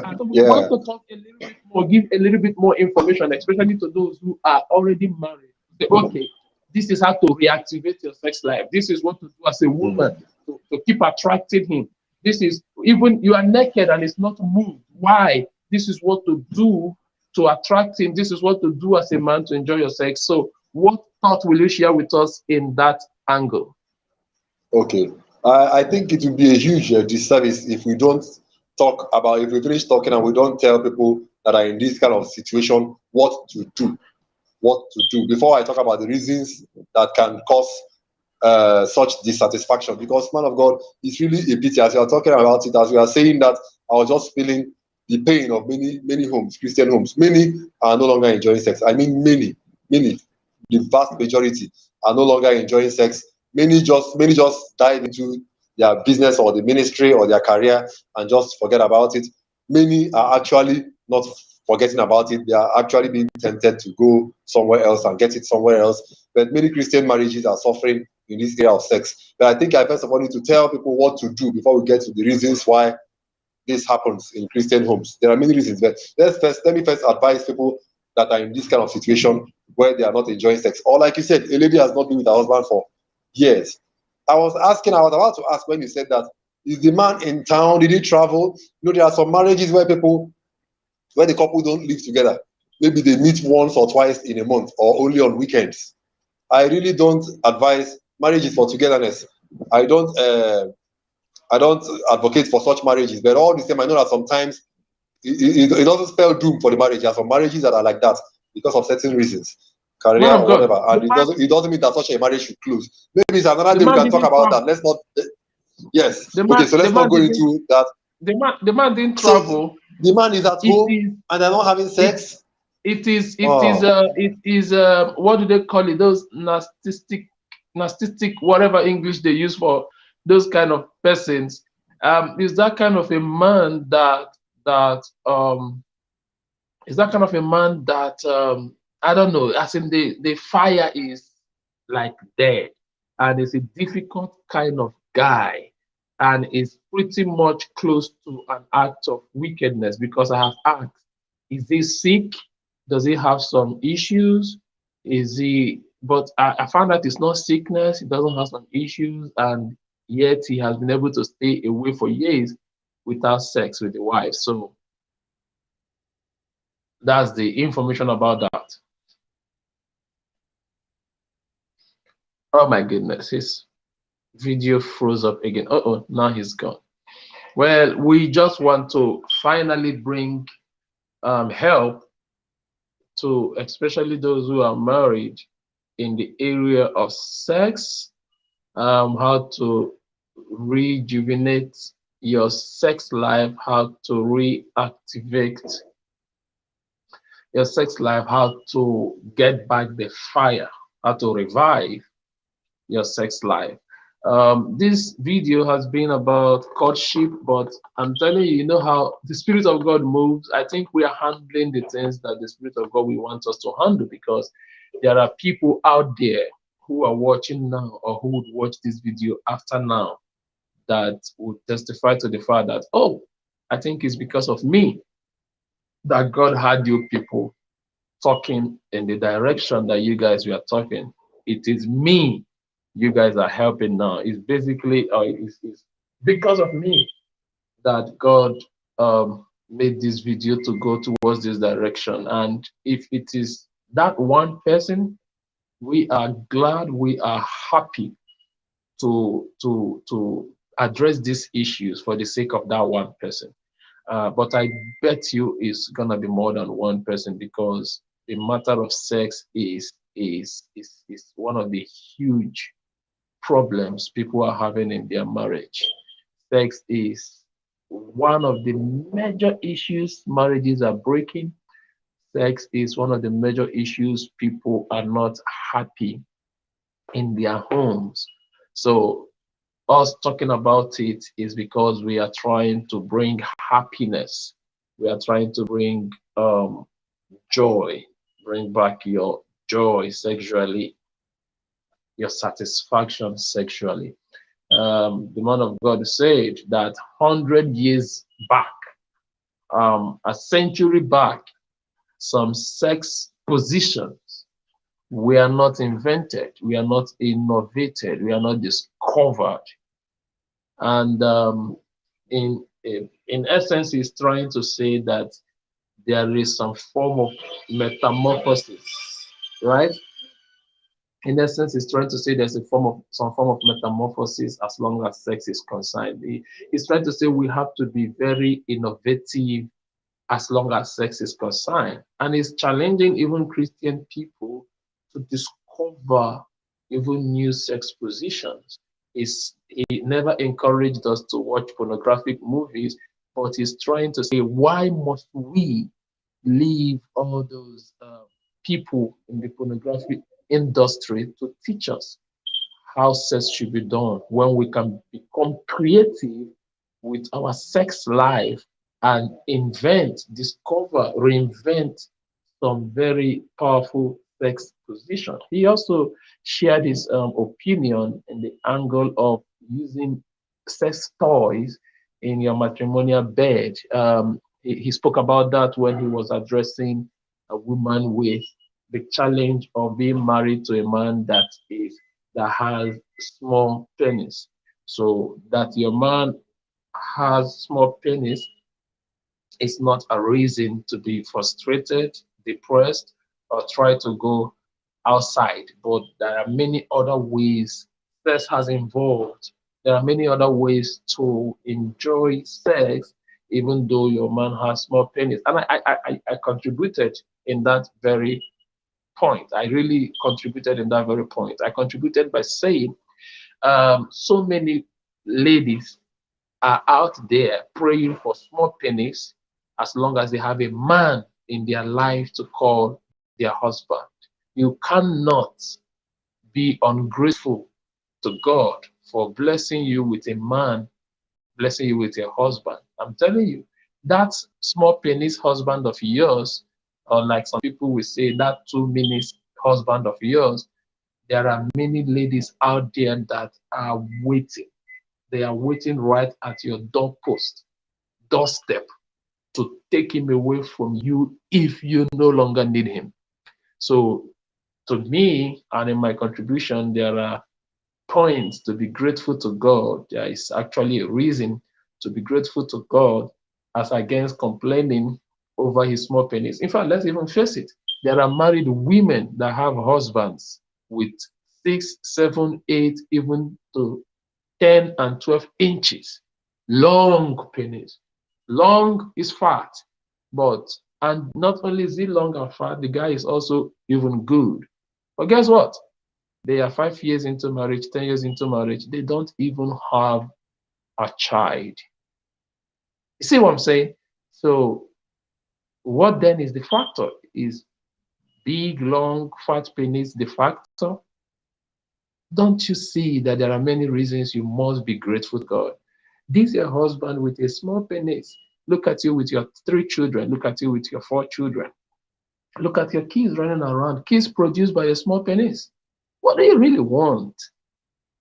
And so we want Yeah. to talk a little bit more, give a little bit more information, especially to those who are already married. Say, okay, this is how to reactivate your sex life. This is what to do as a Mm. woman to keep attracting him. This is even you are naked and it's not moved. Why? This is what to do to attract him. This is what to do as a man to enjoy your sex. So, what thought will you share with us in that angle? Okay. I think it will be a huge disservice if we don't talk about, if we finish talking and we don't tell people that are in this kind of situation what to do. What to do before I talk about the reasons that can cause such dissatisfaction. Because, man of God, it's really a pity as you are talking about it, as we are saying that, I was just feeling the pain of many homes, Christian homes. Many are no longer enjoying sex. I mean, many, the vast majority are no longer enjoying sex. Many just dive into their business or the ministry or their career and just forget about it. Many are actually not forgetting about it. They are actually being tempted to go somewhere else and get it somewhere else. But many Christian marriages are suffering in this area of sex. But I think I first of all need to tell people what to do before we get to the reasons why this happens in Christian homes. There are many reasons, but let me first advise people that are in this kind of situation where they are not enjoying sex. Or like you said, a lady has not been with her husband for years. I was about to ask when you said that, is the man in town? Did he travel? There are some marriages where the couple don't live together. Maybe they meet once or twice in a month or only on weekends. I really don't advise marriages for togetherness. I don't I don't advocate for such marriages, but all the same, I know that sometimes it doesn't spell doom for the marriage. There are some marriages that are like that because of certain reasons, Man career of or God, whatever, and it doesn't mean that such a marriage should close. Maybe it's another the day we man can talk didn't about that. travel. Let's not. Yes. The Okay. man, So the let's not man go didn't. into that. The man didn't So travel. the man is at It home is. and they're not having It sex. it is. It is. Oh, It is. What do they call it? Those narcissistic, whatever English they use for those kind of persons. Is that kind of a man that is that kind of a man that I don't know. As in the fire is like there, and is a difficult kind of guy, and is pretty much close to an act of wickedness. Because I have asked, is he sick? Does he have some issues? Is he? But I found that it's not sickness. He doesn't have some issues, and yet he has been able to stay away for years without sex with the wife. So that's the information about that. Oh my goodness, his video froze up again. Oh, now he's gone. Well, we just want to finally bring help to especially those who are married in the area of sex, how to rejuvenate your sex life, how to reactivate your sex life, how to get back the fire, how to revive your sex life. This video has been about courtship, but I'm telling you, you know how the Spirit of God moves. I think we are handling the things that the Spirit of God will want us to handle, because there are people out there who are watching now or who would watch this video after now that would testify to the fact that, oh, I think it's because of me that God had you people talking in the direction that you guys were talking. It is me you guys are helping now. It's basically, it's because of me that God made this video to go towards this direction. And if it is that one person, we are glad, we are happy to address these issues for the sake of that one person. But I bet you it's gonna be more than one person, because the matter of sex is one of the huge problems people are having in their marriage. Sex is one of the major issues marriages are breaking. Sex is one of the major issues people are not happy in their homes. So us talking about it is because we are trying to bring happiness. We are trying to bring joy, bring back your joy sexually, your satisfaction sexually. The man of God said that 100 years back, a century back, some sex positions were not invented, we are not innovated, we are not discovered. And in essence, he's trying to say that there is some form of metamorphosis, right? In essence, he's trying to say there's a form of some form of metamorphosis as long as sex is concerned. He's trying to say we have to be very innovative as long as sex is concerned. And it's challenging even Christian people to discover even new sex positions. He never encouraged us to watch pornographic movies, but he's trying to say, why must we leave all those people in the pornographic industry to teach us how sex should be done, when we can become creative with our sex life and invent, discover, reinvent some very powerful sex position. He also shared his opinion in the angle of using sex toys in your matrimonial bed. He spoke about that when he was addressing a woman with the challenge of being married to a man that has small penis. So that your man has small penis is not a reason to be frustrated, depressed, or try to go outside. But there are many other ways sex has involved. There are many other ways to enjoy sex, even though your man has small penis. And I contributed in that very point. I really contributed in that very point. I contributed by saying so many ladies are out there praying for small penis as long as they have a man in their life to call their husband. You cannot be ungrateful to God for blessing you with a man, blessing you with a husband. I'm telling you, that small penis husband of yours, or like some people will say, that 2 minutes husband of yours, there are many ladies out there that are waiting. They are waiting right at your doorstep, to take him away from you if you no longer need him. So, to me, and in my contribution, there are points to be grateful to God. There is actually a reason to be grateful to God as against complaining over his small penis. In fact, let's even face it. There are married women that have husbands with 6, 7, 8, even to 10 and 12 inches. Long penis. Long is fat, but and not only is he long and fat, the guy is also even good. But guess what? They are 5 years into marriage, 10 years into marriage. They don't even have a child. You see what I'm saying? So what then is the factor? Is big, long, fat penis the factor? Don't you see that there are many reasons you must be grateful to God? This your husband with a small penis. Look at you with your 3 children. Look at you with your 4 children. Look at your kids running around. Kids produced by a small penis. What do you really want?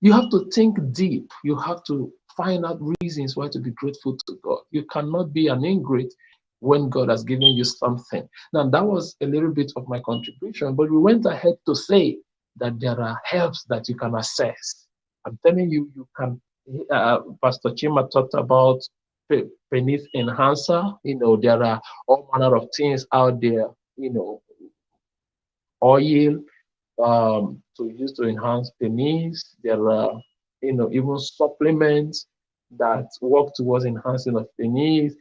You have to think deep. You have to find out reasons why to be grateful to God. You cannot be an ingrate when God has given you something. Now, that was a little bit of my contribution, but we went ahead to say that there are helps that you can access. I'm telling you, you can. Pastor Chima talked about penis enhancer. There are all manner of things out there. Oil to use to enhance penis. There are, even supplements that work towards enhancing of penis.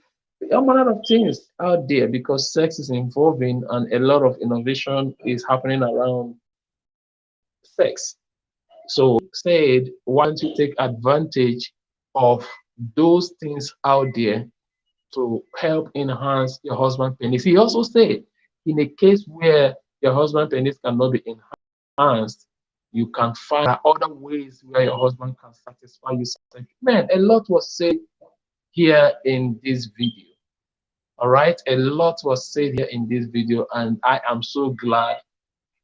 A manner of things out there because sex is evolving and a lot of innovation is happening around sex. So said, why don't you take advantage of those things out there to help enhance your husband's penis? He also said, in a case where your husband's penis cannot be enhanced, you can find other ways where your husband can satisfy you. Man, a lot was said here in this video. All right, a lot was said here in this video, and I am so glad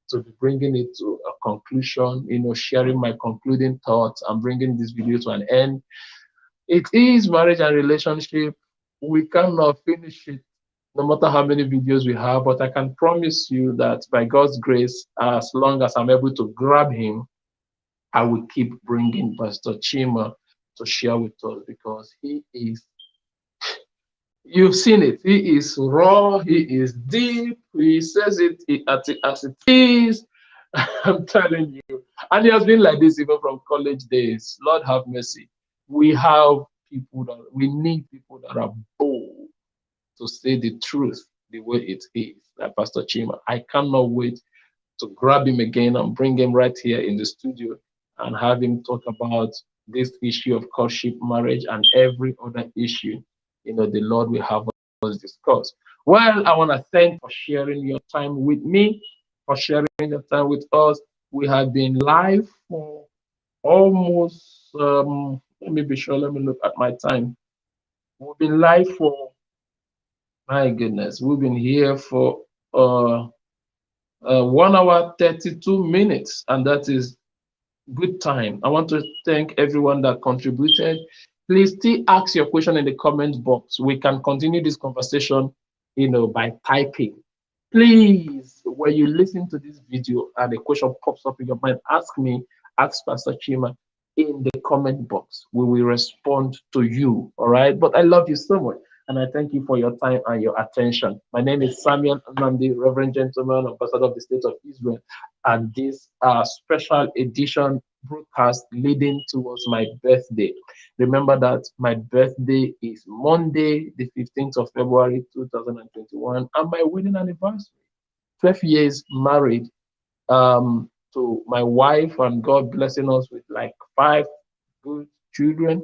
to be bringing it to a conclusion, sharing my concluding thoughts and bringing this video to an end. It is marriage and relationship. We cannot finish it no matter how many videos we have, but I can promise you that by God's grace, as long as I'm able to grab him, I will keep bringing Pastor Chima to share with us because he is, you've seen it, he is raw, he is deep, he says it as it is. I'm telling you. And he has been like this even from college days. Lord have mercy. We have people that we need people that are bold to say the truth the way it is. Like Pastor Chima, I cannot wait to grab him again and bring him right here in the studio and have him talk about this issue of courtship, marriage, and every other issue, the Lord will have us discuss. Well, I want to thank you for sharing your time with me, for sharing your time with us. We have been live for almost, let me be sure, let me look at my time. We've been live for, my goodness, we've been here for 1 hour 32 minutes, and that is good time. I want to thank everyone that contributed. Please still ask your question in the comment box. We can continue this conversation, by typing. Please, when you listen to this video and a question pops up in your mind, ask Pastor Chima in the comment box. We will respond to you. All right. But I love you so much. And I thank you for your time and your attention. My name is Samuel Nnamdi, Reverend Gentleman, Ambassador of the State of Israel. And this special edition broadcast leading towards my birthday. Remember that my birthday is Monday, the 15th of February, 2021, and my wedding anniversary. 12 years married to my wife, and God blessing us with like 5 good children.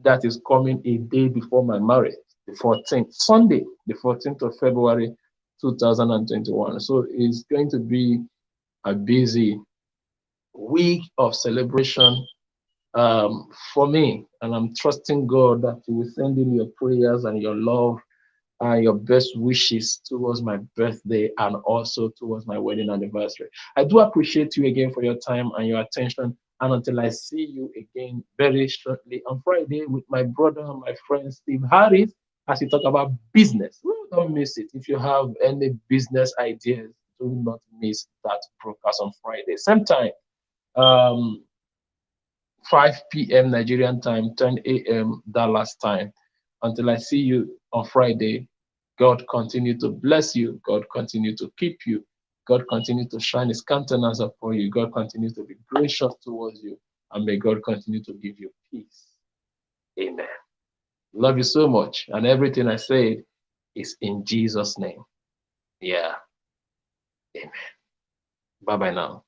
That is coming a day before my marriage, the 14th, Sunday, the 14th of February, 2021. So it's going to be a busy week of celebration for me, and I'm trusting God that He will send in your prayers and your love and your best wishes towards my birthday and also towards my wedding anniversary. I do appreciate you again for your time and your attention. And until I see you again very shortly on Friday with my brother and my friend Steve Harris, as we talk about business. Don't miss it. If you have any business ideas, do not miss that broadcast on Friday. Same time. 5 p.m. Nigerian time, 10 a.m. Dallas time. Until I see you on Friday, God continue to bless you. God continue to keep you. God continue to shine His countenance upon you. God continue to be gracious towards you. And may God continue to give you peace. Amen. Love you so much. And everything I said is in Jesus' name. Yeah. Amen. Bye-bye now.